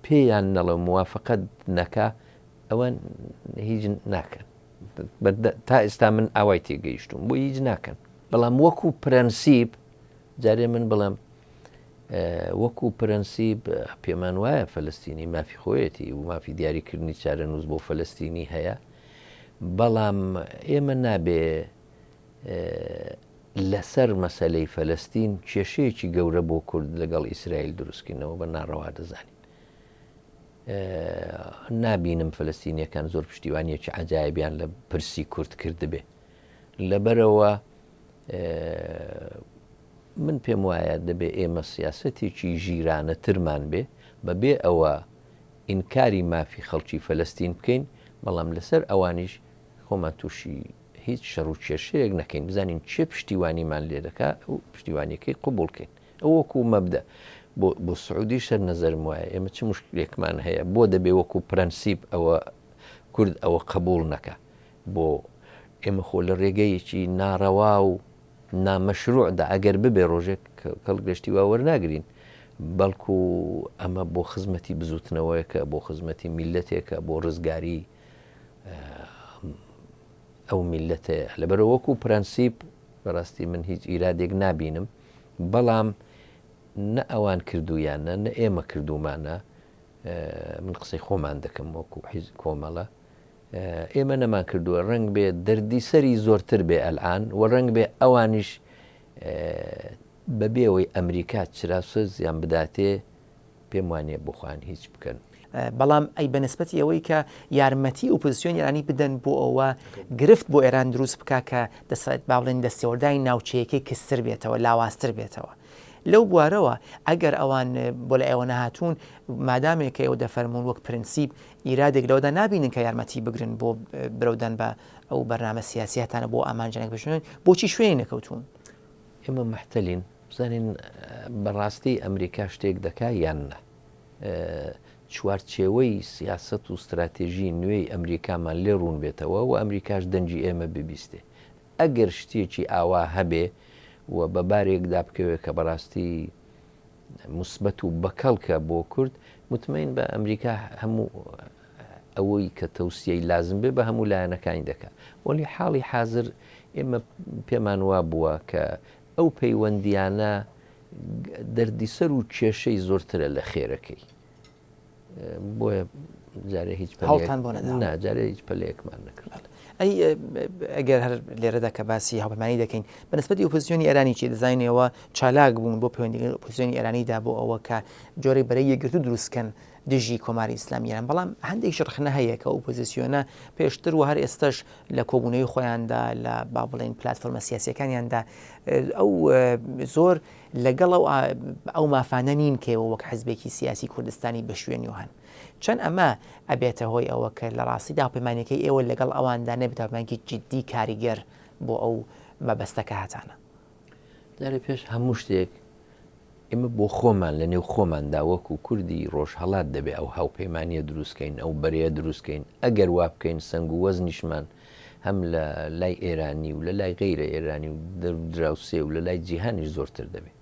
پێیان نەڵە موافقەت نەکا ئەوان هیچ ناکەن تا ئێستا من ئاوای تێگەیشتم بۆ هیچ ناکەن بەڵام وەکو پرەنسیب جارێ من بڵم وەکو پرەنسیب پێمان وایە فەلەستینی مافی خۆیەتی و مافی دیاریکردنی چارەنووس بۆ فەلەستینی هەیە بەڵام ئێمە نابێ لەسەر مەسەلەی فەلەستین کێشەیەکی گەورە بۆ کورد لەگەڵ ئیسرائیل دروستکردنەوە بە ناڕەوا دەزانین نابینم فەلەستینیەکان زۆر پشتیوانیەکی عەجایبیان لە پرسی کورد کرد بێ لەبەرەوە من پێم وایە دەبێ ئێمە سیاسەتێکی ژیرانە ترمان بێ بەبێ ئەوە ئینکاری مافی خەڵکی فەلەستین بکەین بەڵام لەسەر ئەوانیش خۆمان تووشی هیچ شەڕ و کێشەیەک نەکەین بزانین چێ پشتیوانیمان لێ دەکا و پشتیوانیەکەی قبولکەین ئەو وەکو مەبدە بۆ سعودی شەر نەزەرم وایە ئێمە چ مشکلێکمان هەیە بۆ دەبێ وەکو پرەنسیب ئەوە کورد ئەوە قبول نەکە بۆ ئێمە خۆ لە ڕێگەیەکی ناڕەوا و نامەشروعدا ئەگەر ببێ ڕۆژێک کەڵگەشتی وا وەرناگرین بەڵکو ئەمە بۆ خزمەتی بزوتنەوەیەکە بۆ خزمەتی میلەتێکە بۆ ڕزگاری ئەو میلەتەیە لەبەر وەکو پرەنسیب بەڕاستی من هیچ ئیرادێک نابینم بەڵام نە ئەوان کردویانە نە ئێمە کردومانە من قسەی خۆمان دەکەم وەکو حیزب کۆمەڵە ئێمە نەمان کردووە ڕنگ بێ دەردی سەری زۆرتر بێ ئەلعان و ڕنگ بێ ئەوانیش بەبێەوەی ئەمریکا چراسە زیان بداتێ پێم وانێ بخواان هیچ بکەن بەڵام ئەی بەنسبەتی ئەوەی کە یارمەتی ئۆپۆزیسیۆن ئێرانی بدەن بۆ ئەوە گرفت بۆ ئێران دروست بکە کە دەسەڵێت با بڵێن دەستێوەردانی ناوچەیەکی کەستر بێتەوە لاوااستر بێتەوە لەو بوارەوە ئەگەر ئەوان بۆ لە ئێوە نەهاتوون مادامێک ئێوە دەفەرمونون وەک پرینسیپ ئیرادێک لەوەدا نابینن کە یارمەتی بگرن بۆ برەودەن بە ئەو بەرنامە سیاسیاتانە بۆ ئامانجانێک بشوێن بۆچی شوێنی نەکەوتون؟ ئێمە محتەلین بزانین بەڕاستی ئەمریکا شتێک دەکا یان نە چوارچێوەی سیاست و استراتێژی نوێی ئەمریکامان لێ ڕوون بێتەوە و ئەمریکاش دەنجی ئێمە ببیستێ ئەگەر شتێکی ئاوا هەبێ و بەبارێکدا بکەوێت کە بەڕاستی مثبەت و بەکەڵکە بۆ کورد مطمئن بە ئەمریکا هەموو ئەوەی کە تەوسیەی لازم بێ بە هەموو لایەنەکانی دەکات وەلی حاڵی حازر ئێمە پێمان وا بووە کە ئەو پەیوەندیانە دەردیسەر و کێشەی زۆرترە لە خێرەکەی بۆیە جارێ هیچ جارێ هیچ پەلەیەکمان نەکرد. ئەی ئەگەر هەر لێرەدا کە باسی هاوپەیمانی دەکەین بەنسبەتی ئۆپۆزیسیۆنی ئێرانی چی دەزانینەوە چالاک بوون بۆ پەیوەندیگەری ئۆپۆزیسیۆنی ئێرانیدا بۆ ئەوە کە جۆرەی بەرەی یەکگرتو دروستکەن دژی کۆماری ئیسلامیان بەڵام هەندێک شڕخنە هەیە کە ئۆپۆزیسیۆنە پێشتر و هەر ئێستش لە کۆبوونەوەی خۆیاندا لە با بڵێن پلاتفۆرمە سیاسیەکانیاندا ئەو زۆر لەگەڵ ئەو مافانە نین کەەوە وەک حزبێکی سیاسی کوردستانی بە شوێنی وهان چەند ئەمە ئەبێتە هۆی ئەوە کە لە ڕاستیدا هاوپەیمانیەکەی ئێوە لەگەڵ ئەواندا نەبێت هاوپەیمانێکی جددی کاریگەر بۆ ئەو مەبەستەکە هاتانە. جارێ پێش هەموو شتێک ئێمە بۆ خۆمان لە نێو خۆماندا وەکو کوردی ڕۆژهەڵات دەبێت ئەو هاوپەیمانیە دروستکەین ئەو بەرەیە دروستکەین ئەگەر وا بکەین سنگ و وەزنیشمان هەم لە لای ئێرانی و لە لای غەیرە ئێرانی و دراوسێ و لە لای جیهانیش زۆرتر دەبێت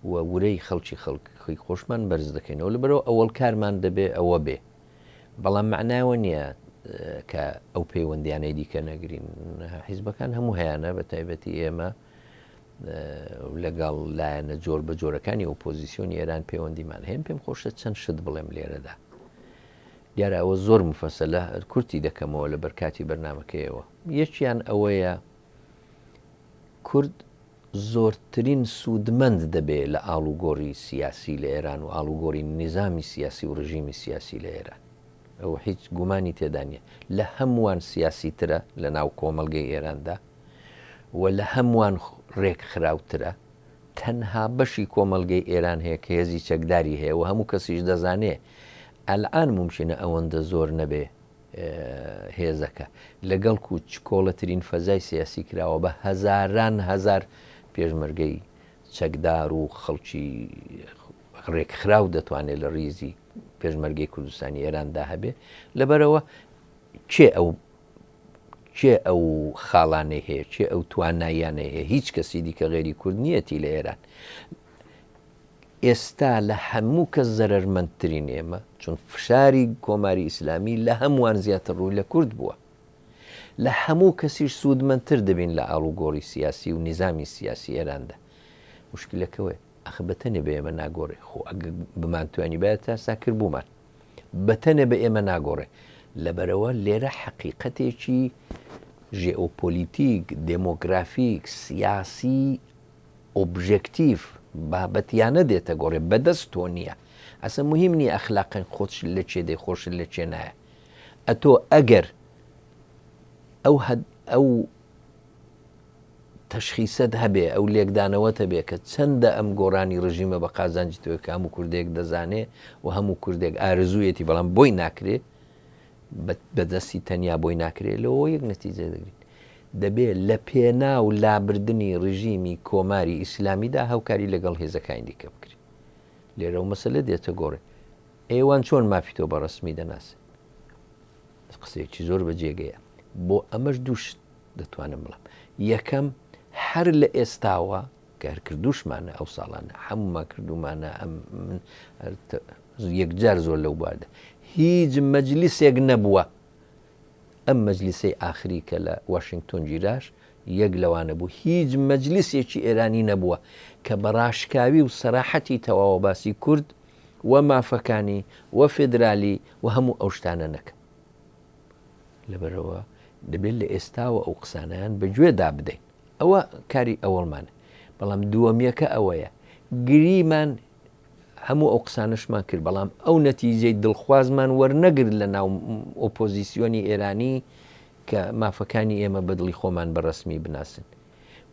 و ورەی خەڵکی خەڵکی خۆشمان بەرز دەکەینەوە لەبەرەوە ئەوەڵ کارمان دەبێ ئەوە بێ بەڵام معناوە نییە کە ئەو پەیوەندیانەی دیکە نەگرین حیزبەکان هەموو هەیەە بە تایبەتی ئێمە لەگەڵ لایەنە جۆر بە جۆرەکانی ئۆپۆزیسیۆنی ئێران پەیوەندیمان هەیە پێم خۆشە چەند شت بڵێم لێرەدا دیارە ئەوە زۆر مفەسەلە کورتی دەکەمەوە لە بەرکاتی بەرنامەکەیەوە یەکیان ئەوەیە کورد زۆرترین سوودمەند دەبێت لە ئاڵوگۆڕی سیاسی لە ئێران و ئاڵوگۆڕی نظامی سیاسی و ڕژیمی سیاسی لە ئێران ئەوە هیچ گومانی تێدا نیە لە هەمووان سیاسی ترە لە ناو کۆمەڵگەی ئێراندا و لە هەمووان ڕێک خراوترە تەنها بەشی کۆمەڵگەی ئێران هەیە کە هێزی چەکداری هەیە و هەموو کەسیش دەزانێ ئەلعان ممکنە ئەوەندە زۆر نەبێ هێزەکە لەگەڵ و کۆڵەترین فەزای سیاسی کراوە بە هەزاران هەزار پێشمەرگەی چەکدار و خەڵکی ڕێکخراو دەتوانێت لە ریزی پێشمەرگەی کوردستانی ئێراندا هەبێ لەبەرەوە چێ ئەو خاڵانەی هەیە چێ ئەو تواناییانە هەیە هیچ کەسی دیکە غێری کورد نیەتی لە ئێران ئێستا لە هەموو کەس زەرمەندترین ئێمە چون فشاری کۆماری ئیسلامی لە هەمووان زیاتر ڕووی لە کورد بووە لە هەموو کەسیش سوودمەندتر دەبین لە ئاڵوگۆڕی سیاسی و نظامی سیاسی ئێراندا مشکلەکەوە ئەخ بەتەنێ بە ئێمە ناگۆڕێ خۆ ئەگە بمانتوانی باید تا ساکر بوومان بەتەنێ بە ئێمە ناگۆڕێ لەبەرەوە لێرە حەقیقەتێکی ژێئۆپۆلیتیک دێمۆگرافیک سیاسی ئۆبژێکتیڤ بابەتیانە دێتە گۆڕێ بەدەست تۆ نییە ئەسە مهم نییە ئەخلاقن خۆش لە چێ دەی خۆش لە چێ نایە ئەتۆ ئەگەر ئەو تەشخیسەت هەبێ ئەو لێکدانەوەتە بێ کە چەندە ئەم گۆڕانی ڕژیمە بە قازانجی تۆی کە هەموو کوردێک دەزانێ و هەموو کوردێک ئارزوویەتی بەڵام بۆی ناکرێ بەدەستی تەنیا بۆی ناکرێت لەوە یەک نەتیجە دەگرین دەبێت لە پێنا و لابردنی ڕژیمی کۆماری ئیسلامیدا هەوکاری لەگەڵ هێزەکانی دیکە بکرێت لێرە و مەسەلە دێتە گۆڕێ ئێوان چۆن مافی تۆ بە ڕسمی دەناسێت قسەیەکی زۆر بەجێگەیە بۆ ئەمەش دووش دەتوانم بڵم یەکەم هەر لە ئێستاوە کار کردوشمانە ئەو ساڵانە هەموما کردومانە یەکجار زۆر لەو بواردە هیچ مەجلیسێک نەبووە ئەم مەجلیسەی ئاخری کە لە واشنگتۆن گیراش یەک لەوانە بوو هیچ مەجلیسێکی ئێرانی نەبووە کە بەڕاشکاوی و سەراحەتی تەواوە باسی کورد و مافەکانی و فێدرالی و هەموو ئەو شتانە نەکە لەبەرەوە دەبێت لە ئێستاوە ئەو قسانیان بەگوێدا بدەین ئەوە کاری ئەوەڵمانە بەڵام دووەمیەکە ئەوەیە گریمان هەموو ئەو قسانشمان کرد بەڵام ئەو نەتیجەی دڵخوازمان وەرنەگرت لە ناو ئۆپۆزیسیۆنی ئێرانی کە مافەکانی ئێمە بەدڵی خۆمان بەڕسمی بناسن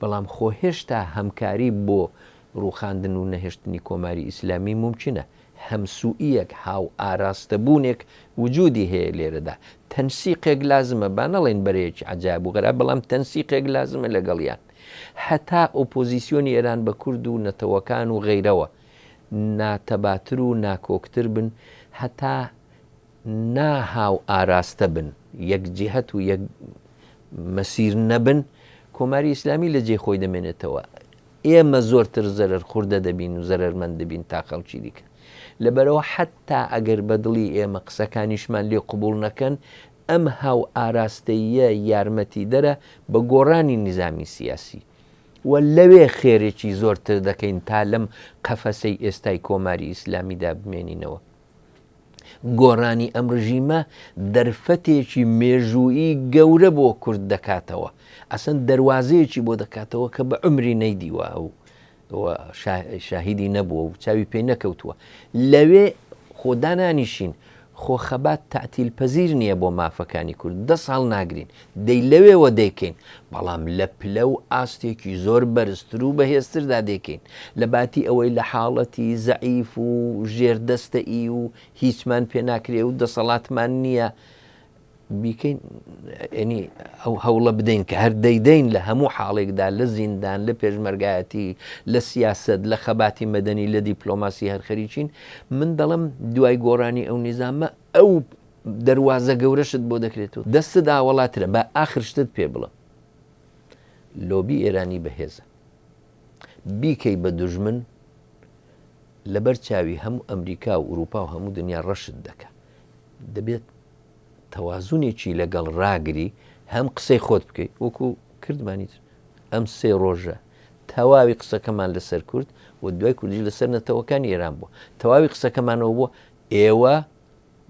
بەڵام خۆ هێشتا هەمکاری بۆ ڕووخاندن و نەهێشتنی کۆماری ئیسلامی ممکنە هەمسوئیەک هاو ئاراستەبوونێک وجودی هەیە لێرەدا تەنسیقێک لازمە با نەڵێن بەرەیەکی عجاب و غەرا بەڵام تەنسیقێک لازمە لەگەڵیان هەتا ئۆپۆزیسیۆنی ئێران بە کورد و نەتەوەکان و غەیرەوە ناتەباتر و ناکۆکتر بن هەتا ناهاو ئاراستە بن یەک جیهەت و یەک مەسیر نەبن کۆماری ئیسلامی لە جێ خۆی دەمێنێتەوە ئێمە زۆرتر زەرەر خوردە دەبین و زەرەرمەند دەبین تا خەڵکی دیکە لەبەرەوە حتا ئەگەر بەدڵی ئێمە قسەکانیشمان لێ قبول نەکەن ئەم هاو ئاراستەیە یارمەتی دەرە بە گۆڕانی نظامی سیاسی و لەوێ خێرێکی زۆرتر دەکەین تا لەم قەفەسەی ئێستای کۆماری ئیسلامیدا بمێنینەوە گۆڕانی ئەم ڕژیمە دەرفەتێکی مێژوویی گەورە بۆ کورد دەکاتەوە ئەسەن دەواازەیەکی بۆ دەکاتەوە کە بە عمری نەیدیوە و شاهیدی نەبووە و چاوی پێی نەکەوتووە لەوێ خۆدانانیشین خۆخەبات تعتیل پەزیر نییە بۆ مافەکانی کورد 10 ساڵ ناگرین دەی لەوێەوە دەیکەین بەڵام لە پلە و ئاستێکی زۆر بەرزتر و بەهێزتردا دەیکەین لە باتی ئەوەی لە حاڵەتی زەعیف و ژێردەستەئی و هیچمان پێ ناکرێ و دەسەڵاتمان نییە بیکەین ینی ئەو هەوڵە بدەین کە هەر دەیدەین لە هەموو حاڵێکدا لە زیندان لە پێشمەرگایەتی لە سیاست لە خەباتی مەدەنی لە دیپلۆماسی هەرخەریچین من دەڵم دوای گۆڕانی ئەو نیزامە ئەو دەواازە گەورەشت بۆ دەکرێتەوە دەستدا وڵاترە بە ئاخرشتت پێ بڵە لۆبی ئێرانی بەهێزە بیکەی بە دوژمن لەبەر چاوی هەموو ئەمریکا و ئوروپا و هەموو دنیا ڕەشت دەکە دەبێت تەوازونێکی لەگەڵ ڕاگری هەم قسەی خۆت بکەیت وەکو کردمانیت ئەم 3 ڕۆژە تەواوی قسەکەمان لەسەر کورد و دوای کوردی لەسەر نەتەوەکانی ئێران بووە تەواوی قسەکەمانەوە بووە ئێوە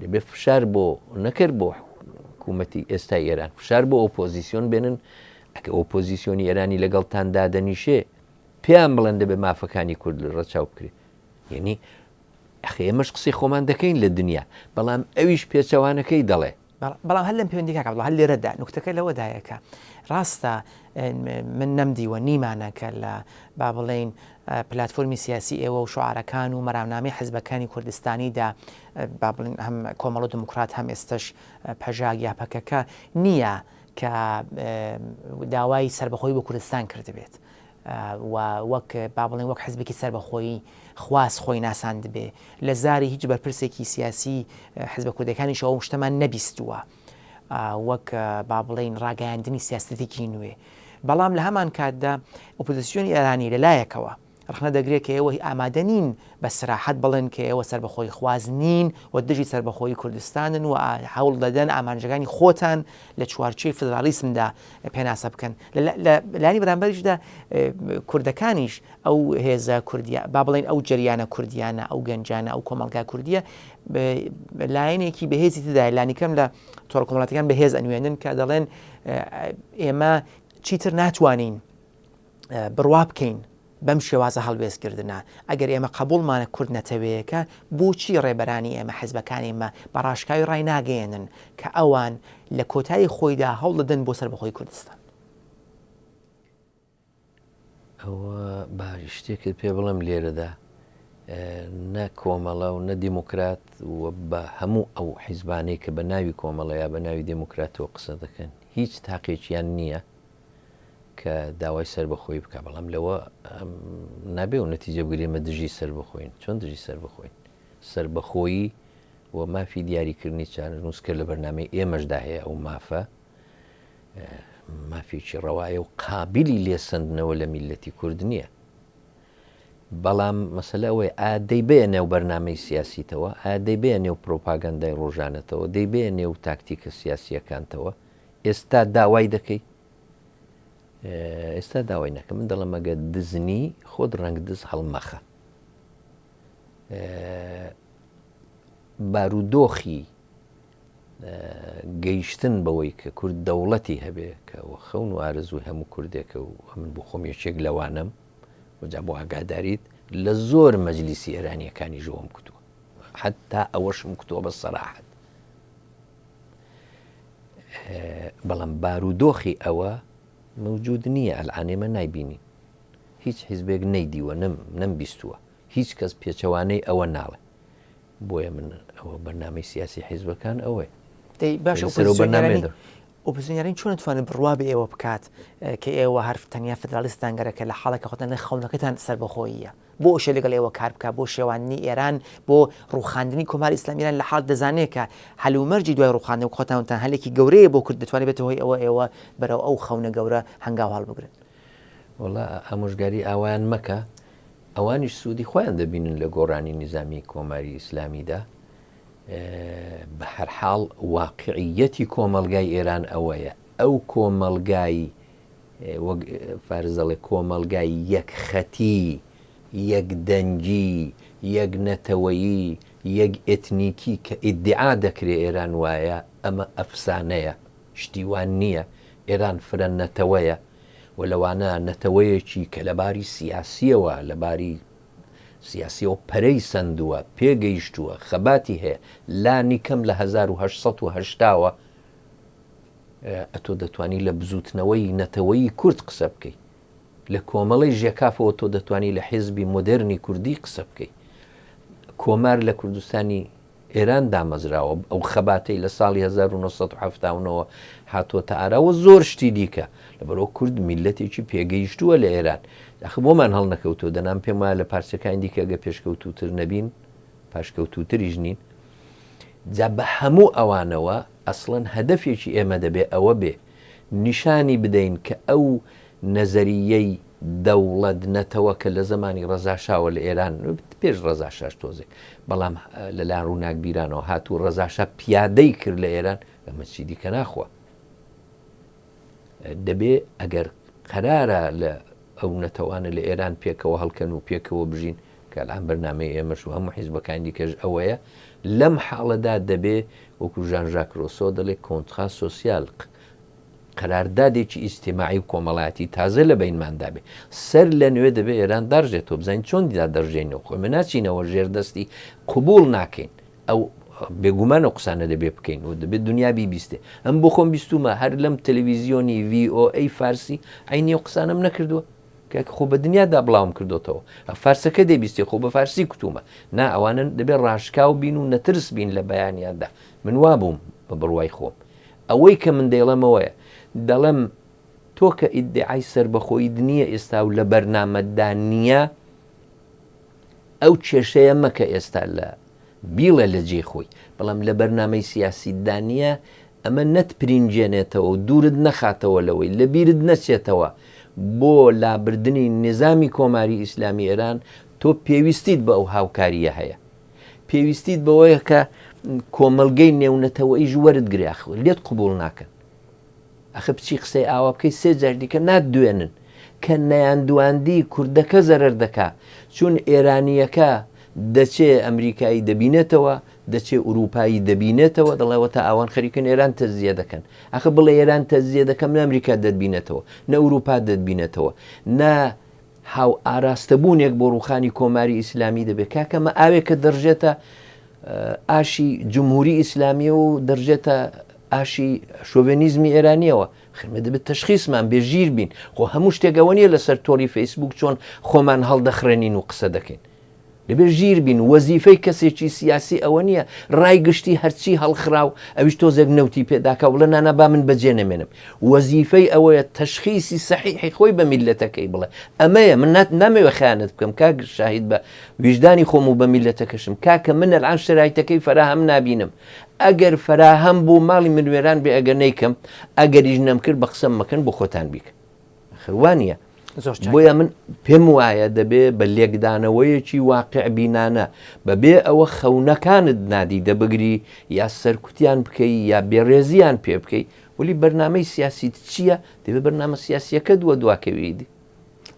دەبێت فشار بۆ نەکرد بۆ حکوومەتی ئێستای ئێران فشار بۆ ئۆپۆزیسیۆن بێنن ئەکە ئۆپۆزیسیۆنی ئێرانی لەگەڵتاندا دەنیشێ پێیان بڵێن دەبێت مافەکانی کورد ڕەچاو بکرێت یعنی ئەمەش قسەی خۆمان دەکەین لە دنیا بەڵام ئەویش پێچەوانەکەی دەڵێ بەڵام هەل لەم پەیوەندی کاکە هەل لێرەدا نوکتەکە لەوەدایەکە ڕاستە من نەمدیوە نیمانە کە لە با بڵێن پلتفۆرمی سیاسی ئێوە و شعارەکان و مەرامنامەی حیزبەکانی کوردستانیدا با بڵێن هەم کۆمەڵ دموکرات هەم ئێستش پەژاگ یاپەکەکە نییە کە داوای سربەخۆی بۆ کوردستان کردبێت و وەک با بڵێن وەک حیزبێکی سربەخۆیی خواست خۆی ناسان دەبێ لە زاری هیچ بەرپرسێکی سیاسی حیزبە کوردەکانی شەوە شتەمان نەبیستووە وەک با بڵێن ڕاگەیاندنی سیاستێکی نوێ بەڵام لە هەمان کاتدا ئۆپۆزیسیۆنی ئێرانی لەلایەکەوە ڕخنە دەگرێت کە ئێوە ئامادە نین بە سراحەت بڵێن کە ئێوە سربەخۆی خواز نین و دژی سربەخۆی کوردستانن و هەوڵ دەدەن ئامانجەکانی خۆتان لە چوارچەی فدرالیسمدا پێناسە بکەن لانی بەرامبەریشدا کوردەکانیش ئەو هێزە کوردیا با بڵێن ئەو جریانە کوردیانە ئەو گەنجانە ئەو کۆمەلگا کوردیە لایەنێکی بەهێزی تدای لانیکەم لە تۆڕە کۆمەڵاتەکان بەهێز ئەنوێنن کە دەڵێن ئێمە چیتر ناتوانین بڕوا بکەین بەم شێوازە هەڵوێستکردنە ئەگەر ئێمە قبولمانە کورد نەتەوەیەکە بۆچی ڕێبەرانی ئێمە حیزبەکانی ئێمە بە ڕاشکاوی ڕای ناگەێنن کە ئەوان لە کۆتایی خۆیدا هەوڵ دەدەن بۆ سەربەخۆی کوردستان ئەوە باری شتێکت پێ بڵم لێرەدا نە کۆمەڵە و نە دیموکرات و بە هەموو ئەو حیزبانەی کە بە ناوی کۆمەڵە یا بە ناوی دیموکراتەوە قسە دەکەن هیچ تاقێکیان نییە کە داوای سربەخۆی بکە بەڵام لەوە نابێ و نەتیجە بگرێمە دژی سربەخۆین چۆن دژی سربەخۆین سربەخۆیی و مافی دیاریکردنی چارەنووسکە لە بەرنامەی ئێمەشدا هەیە ئەو مافە مافێکی ڕەوایە و قابلی لێسەندنەوە لە میلەتی کورد نییە بەڵام مەسەلە ئەوەی ئادەی بێ نێو بەرنامەی سیاسیتەوە ئادەی بێ نێو پرۆپاگەندای ڕۆژانەتەوە دەی بێ نێو تاکتیکە سیاسیەکانتەوە ئێستا داوای دەکەی ئێستا داوای نەکە من دەڵم ئەگە دزنی خۆت ڕنگ دز هەڵمەخە بارودۆخی گەیشتن بەوەی کە کورد دەوڵەتی هەبێ کە خەون و ئارزوو هەموو کوردێکە و من بۆ خۆم یەکێک لەوانم وجا بۆ ئاگاداریت لە زۆر مەجلیسی ئێرانیەکانی ژۆم کردووە حتا ئەوەشم کردووە بە سەراحەت بەڵام بارودۆخی ئەوە موجود نییە ئەلعانێمە نایبینی هیچ حیزبێک نەیدیوە نەمبیستووە هیچ کەس پێچەوانەی ئەوە ناڵێ بۆیە من ئەوە بەرنامەی سیاسی حیزبەکان ئەوەی باش ئۆپۆزیسیۆنەرین چۆن دەتوانێت بڕوا بە ئێوە بکات کە ئێوە هەر تەنیا فدرالیستان گەرەکە لە حاڵەکە خۆتان لە خەونەکەتان سەربەخۆییە بۆ ئەوشە لەگەڵ ئێوە کار بکات بۆ شێوانی ئێران بۆ ڕوخاندنی کۆماری ئیسلامیان لە حاڵ دەزانێت کە هەلومەرجی دوای ڕوخاندن و خۆتانتان هەلێکی گەورەیە بۆ کورد دەتوانێت بێتەوە هۆی ئێوە بەرەو ئەو خەونە گەورە هەنگاو هەڵبگرن. وەڵا ئامۆژگاری ئاوایان مەکە ئەوانیش سوودی خۆیان دەبینن لە گۆڕانی نظامی کۆماری ئیسلامیدا بە هەرحاڵ واقعیەتی کۆمەلگای ئێران ئەوەیە ئەو کۆمەلگای فارزەڵێ کۆمەلگای یەکخەتی یەک دەنگی یەک نەتەوەیی یەک ئێتنیکی کە ئیدعا دەکرێت ئێران وایە ئەمە ئەفسانەیە شتیوان نییە ئێران فرە نەتەوەیە و لەوانە نەتەوەیەکی کە لەباری سیاسیەوە لەباری سیاسیەوە پەرەی سندووە پێگەیشتووە خەباتی هەیە لانی کەم لە 1970ەوە ئەتۆ دەتوانی لە بزوتنەوەی نەتەوەی کورد قسە بکەیت لە کۆمەڵی ژێکافەوە تۆ دەتوانی لە حیزبی مۆدرنی کوردی قسە بکەیت کۆمار لە کوردستانی ئێران دامەزراوە ئەو خەباتەی لە ساڵی 1970ەوە هاتووەتە ئاراوە زۆر شتی دیکە لەبەرەوە کورد میلەتێکی پێگەیشتووە لە ئێران ئەخ بۆمان هەڵ نەکەوتەوە دەنام پێم وایە لە پارچەکانی دیکەگە پێشکەوتوتر نەبین پاشکەوتوتریش نین جا بە هەموو ئەوانەوە ئەسڵەن هەدەفێکی ئێمە دەبێ ئەوە بێ نیشانی بدەین کە ئەو نەزەریەی دەوڵەت نەتەوە کە لە زمانی ڕەزاشاوە لە ئێران پێش ڕەزاشاش تۆزێک بەڵام لەلایەن ڕووناک بیرانەوە هاتوو ڕەزاشا پیادەی کرد لە ئێران ئەمە چی دیکە ناخوە دەبێ ئەگەر قەرارە لە ئەو نەتەوانە لە ئێران پێکەوە هەڵکەن و پێکەوە بژین کە ئەلان بەرنامەی ئێمەش و هەموو حیزبەکانی دیکەش ئەوەیە لەم حاڵەدا دەبێ وەکو ژان ژاک رۆسۆ دەڵێ کۆنترا سۆسیال قەراردادێکی ئیجتیماعی و کۆمەڵایەتی تازە لە بینماندا بێ سەر لە نوێ دەبێ ئێران دەڕژێتەوە بزانین چۆن دیدا دەڕژێنەوە خۆمە ناچینەوە ژێردەستی قبول ناکەین ئەو بێگومانە قسانە دەبێ بکەین و دەبێت دنیا بیبیستێ ئەم بۆ خۆم بیستومە هەر لەم تەلەڤیزیۆنی VOA فارسی عینی و قسانم نەکردووە کە خۆ بە دنیادا بڵاوم کردوتەوە فارسەکە دەبیستێ خۆ بە فارسی کوتومە نا ئەوانە دەبێت ڕاشکاو بین و نەترس بین لە بەیانیاندا من وا بووم بە بڕوای خۆم ئەوەی کە من دەیڵەمەوەیە دەڵێم تۆ کە ئیدعای سەربەخۆیی نییە ئێستا و لە بەرنامەدا نییە ئەو کێشەیە مەکە ئێستا لە بیڵە لە جێ خۆی بەڵام لە بەرنامەی سیاسیدا نییە ئەمە نەتپرینجێنێتەوە و دوورت نەخاتەوە لەوەی لە بیرت نەچێتەوە بۆ لابردنی نظامی کۆماری ئیسلامی ئێران تۆ پێویستیت بە ئەو هاوکاریە هەیە پێویستیت بەوەیە کە کۆمەلگەی نێونەتەوەی ژوەرت گریاخ لێت قبول ناکەن ئەخە بچی قسەی ئاوا بکەی سێ جار دیکە ناتدوێنن کە نەیاندواندی کوردەکە زەرەر دەکا چون ئێرانیەکە دەچێ ئەمریکایی دەبینێتەوە دەچێ ئوروپایی دەبینێتەوە دەڵێەوە تا ئەوان خەریکن ئێران تەزیە دەکەن ئەخە بڵێ ئێران تەزیە دەکەم لە ئەمریکا دەبینێتەوە نە ئوروپا دەبینێتەوە نە هاو ئاراستەبوونێک بۆ ڕوخانی کۆماری ئیسلامی دەبێت کاکەمە ئاوێکە دەڕژێتە ئاشی جمهوری ئیسلامی و دەڕژێتە ئاشی شۆڤێنیزمی ئێرانیەوە خمە دەبێت تەشخیصمان بێژیر بین خۆ هەموو شتێکەوە نیە لەسەر تۆری فەیسبوک چۆن خۆمان هەڵدەخڕێنین و قسە دەکەین لەبێ ژیر بین وەزیفەی کەسێکی سیاسی ئەوە نییە ڕای گشتی هەرچی هەڵخراو ئەویش تۆزێک نەوتی پێداکە وڵە نانە با من بەجێ نەمێنم وەزیفەی ئەوەیە تەشخیصی سەحیحی خۆی بە میلەتەکەی بڵێ ئەمەیە من نامەوێ خیانەت بکەم کاک شاهید بە ویژدانی خۆم و بە میلەتەکەشم کاکە من ئەلان شرایطەکەی فەراهەم نابینم ئەگەر فەراهەم بوو ماڵی مروێران بێ ئەگەر نەیکەم ئەگەریش نەمکرد بە قسەم مەکەن بۆ خۆتان بیکە خروانیە بۆیە من پێم وایە دەبێ بە لێکدانەوەیەکی واقع بینانە بەبێ ئەوە خەونەکانت نادی دەبگری یا سەرکوتیان بکەی یا بێڕێزیان پێ بکەی ولی بەرنامەی سیاسیت چییە دەبێت بەرنامە سیاسیەکە دووە دواکەویدی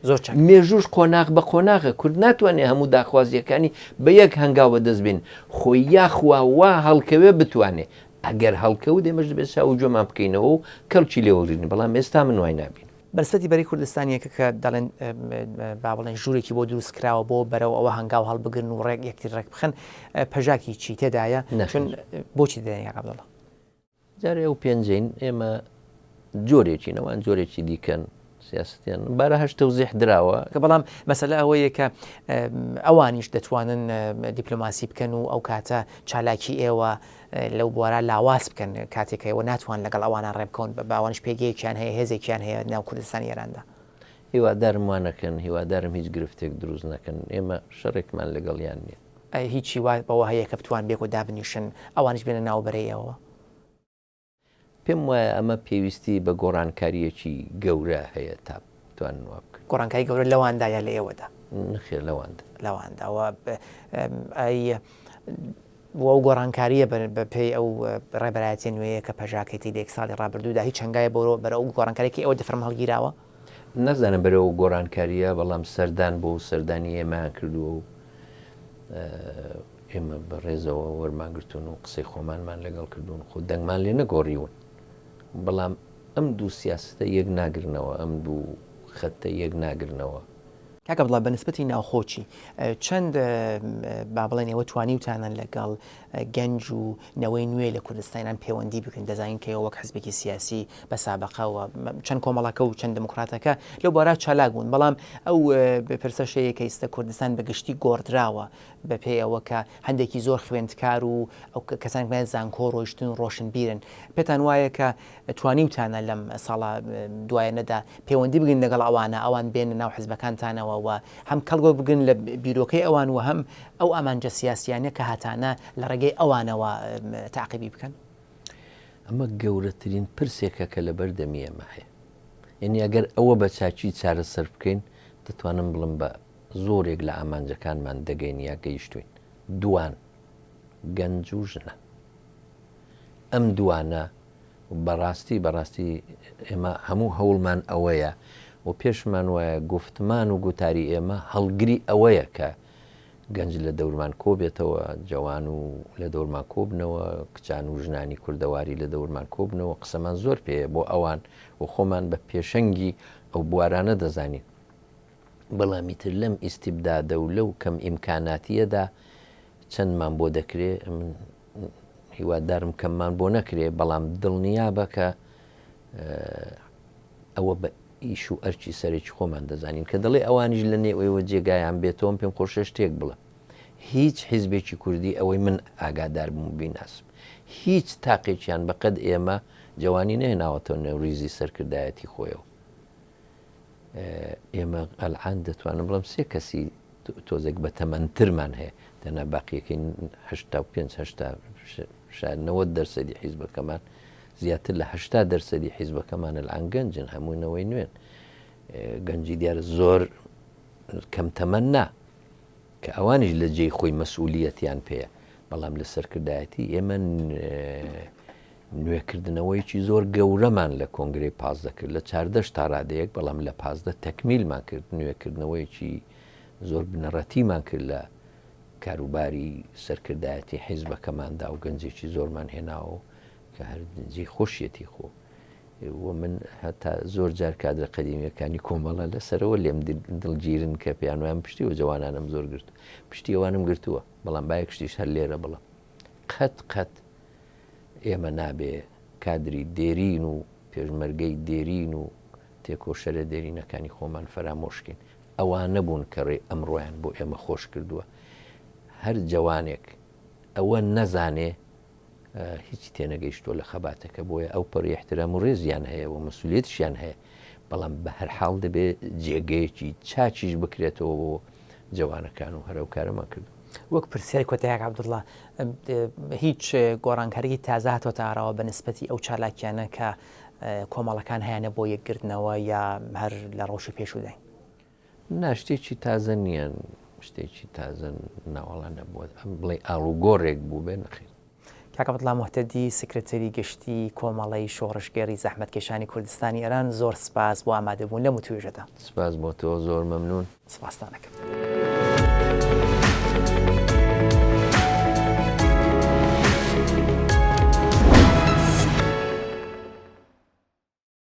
زۆر مێژوش قۆناغ بە قۆناغە کورد ناتوانێت هەموو داخوازیەکانی بە یەک هەنگاوە دەستبێن خۆی یاخوا وا هەڵکەوێ بتوانێت ئەگەر هەڵکەوت دێمەش دەبێت چاو جۆمان بکەینەوە و کەڵکی لێوەگرین بەڵام ئێستا من وای نابین بەرسەتی بەری کوردستانیەکە کە دەڵێن با بڵێن ژوورێکی بۆ دروست کراوە بۆ بەرەو ئەوە هەنگاو هەڵبگرن و ڕێک یەکتی ڕێک بخەن پەژاکی چی تێدایە چون بۆچی دێنە عەبدوڵڵا جارێ ئەو پێنجین ئێمە جۆرێکی نەوان جۆرێکی دیکەن سیاستیان بارە هەش تەوزیح دراوە کە بەڵام مەسەلە ئەوەیە کە ئەوانیش دەتوانن دیپلۆماسی بکەن و ئەو کاتە چالاکی ئێوە لەو بوارە لاواز بکەن کاتێک ئێوە ناتوان لەگەڵ ئەوانە ڕێبکەون باوانش پێگەیەکیان هەیە هێزێکیان هەیە ناو کوردستانی ئێراندا هیوادارم وان نەکەن هیوادارم هیچ گرفتێک دروست نەکەن ئێمە شەڕێکمان لەگەڵیان نییە هیچی وا بەوە هەیە کە بتوان بێک و دابنیشن ئەوانش بێنە ناوبەرەیەوە پێم وایە ئەمە پێویستی بە گۆڕانکاریەکی گەورە هەیە تا بتوان وا بکەن گۆڕانکاری گەورە لەواندایە لە ئێوەدا نخێر لەوانداوە ئەو گۆڕانکاریە بە پێی ئەو ڕێبەرایەتی نوێیە کە پەژاکەیتی لە 1 ساڵی ڕابردوودا هیچ چەنگایە بەرە ئەو گۆڕانکارێکی ئەوە دەفرم هەڵگیراوە نەزانم بەرەوە گۆڕانکاریە بەڵام سەردان بۆ سەردانی ئێمەیان کردووە و ئێمە بەڕێزەوە وەرماگرتوون و قسەی خۆمانمان لەگەڵ کردوون خۆ دەنگمان لێ نەگۆڕیون بەڵام ئەم دوو سیاستە یەک ناگرنەوە ئەم دوو خەتە یەک ناگرنەوە کاکە بڵا بەنسبەتی ناوخۆچی چەند با بڵێن ئێوە توانیوتانن لەگەڵ گەنج و نەوەی نوێ لە کوردستانیان پەیوەندی بکەن دەزانین کە وەک حزبێکی سیاسی بە سابقەوە چەند کۆمەڵەکە و چەند دموکراتەکە لەو بارە چالاک بوون بەڵام ئەو پرسەشەیە کە ئێستا کوردستان بە گشتی گۆڕدراوە بە پێی ئەوە کە هەندێکی زۆر خوێندکار و ئەو کەسانێک زانکۆ ڕۆیشتن و ڕۆشنبیرن پێتان وایە کە توانیوتانە لەم ساڵە دوایەنەدا پەیوەندی بگرن لەگەڵ ئەوان بێنە ناو حزبەکانتانەوە و هەم کەڵگۆ بگرن لە بیرۆکەی ئەوان و هەم ئەو ئامانجە سیاسیانە کە هاتانە لە ڕێگەی ئەوانەوە تاقیبی بکەن ئەمە گەورەترین پرسێکە کە لە بەردەمی ئێمە هەیە یعنی ئەگەر ئەوە بە چاچی چارەسەر بکەین دەتوانم بڵم بە زۆرێک لە ئامانجەکانمان دەگەین یا گەیشتوین دوان گەنج و ژنە ئەم دوانە بەڕاستی ئێمە هەموو هەوڵمان ئەوەیە و پێشمان وایە گفتمان و گوتاری ئێمە هەڵگری ئەوەیە کە گەنج لە دەورمان کۆبێتەوە جوان و لە دەورمان کۆبنەوە کچان و ژنانی کوردەواری لە دەورمان کۆبنەوە قسەمان زۆر پێەیە بۆ ئەوان و خۆمان بە پێشەنگی ئەو بوارانە دەزانین بەڵامی تر لەم ئیستیبدادە و لەو کەم ئیمکاناتیەدا چەندمان بۆ دەکرێت من هیوادارم کەممان بۆ نەکرێ بەڵام دڵنیا بە کە ئەوە بە ئیش و ئەرچی سەرێکی خۆمان دەزانین کە دەڵێ ئەوانیش لە نێوەوە جێگایان بێتەوەم پێم خۆشە شتێک بڵە هیچ حیزبێکی کوردی ئەوەی من ئاگادار بووم بیناسم هیچ تاقێکیان بەقەد ئێمە جوانی نەهێناوەتەوە نێوریزی سەرکردایەتی خۆیەوە ئێمە ئەلعان دەتوانم بڵم سێ کەسی تۆزێک بە تەمەنترمان هەیە تەنها باقیەکەی 85-90% حیزبەکەمان زیاتر لە 80% حیزبەکەمان ئەلعان گەنجن هەمووینەوەی نوێن گەنجی دیارە زۆر کەم تەمەنا کە ئەوانیش لە جێی خۆی مەسئولیەتیان پێەیە بەڵام لە سەرکردایەتی ئێمە نوێکردنەوەیکی زۆر گەورەمان لە کۆنگرەی پاس دەکرد لە 14 تا ڕادەیەک بەڵام لە 15 تەکمیلمان کرد نوێکردنەوەیکی زۆر بنەڕەتیمان کرد لە کاروباری سەرکردایەتی حیزبەکەماندا و گەنجێکی زۆرمان هێناوە کە هەرجێ خۆشیەتی خۆ و من هەتا زۆر جار کادرە قەدیمیەکانی کۆمەڵە لەسەرەوە لێم دڵگیرن کە پێیانوایان پشتی و جوانانم زۆر گرت پشتی ئەوانم گرتووە بەڵام باەک شتیش هەر لێرە بڵم قەت ئێمە نابێ کادری دێرین و پێشمەرگەی دێرین و تێکۆشەرە دێرینەکانی خۆمان فەرامۆشکین ئەوان نەبوون کە ڕێ ئەمڕۆیان بۆ ئێمە خۆش کردووە هەر جوانێک ئەوە نەزانێ هیچی تێنەگەیشتۆ لە خەباتەکە بۆیە ئەو پەڕی احترام و ڕێزیان هەیە و مەسئولیەتیشیان هەیە بەڵام بە هەر حاڵ دەبێت جێگەیەکی چاچیش بکرێتەوە بۆ جوانەکان و هەرەوکارەمان کردو وەک پرسیاری کۆتاییەک عەبدوڵڵا هیچ گۆڕانکاریی تازە هاتوۆتە ئاراوە بە نسبەتی ئەو چالاکیانە کە کۆمەڵەکان هەیەە بۆ یەکگرتنەوە یا هەر لە ڕۆژی پێشوداین ناشتێکی تازە نییە شتێکی تازە ناوەڵە نەبووە ئەم بڵێ ئاڵوگۆڕێک بوو بێ نەخیر کاکە بەدڵا موحتەدی سکرتەری گشتی کۆمەڵەی شۆڕشگێڕی زەحمەتکێشانی کوردستانی ئێران زۆر سپاس بۆ ئامادەبوون لەم توێژەدا سپاس بۆ تۆ زۆر مەمنون سپاسدانەکەم.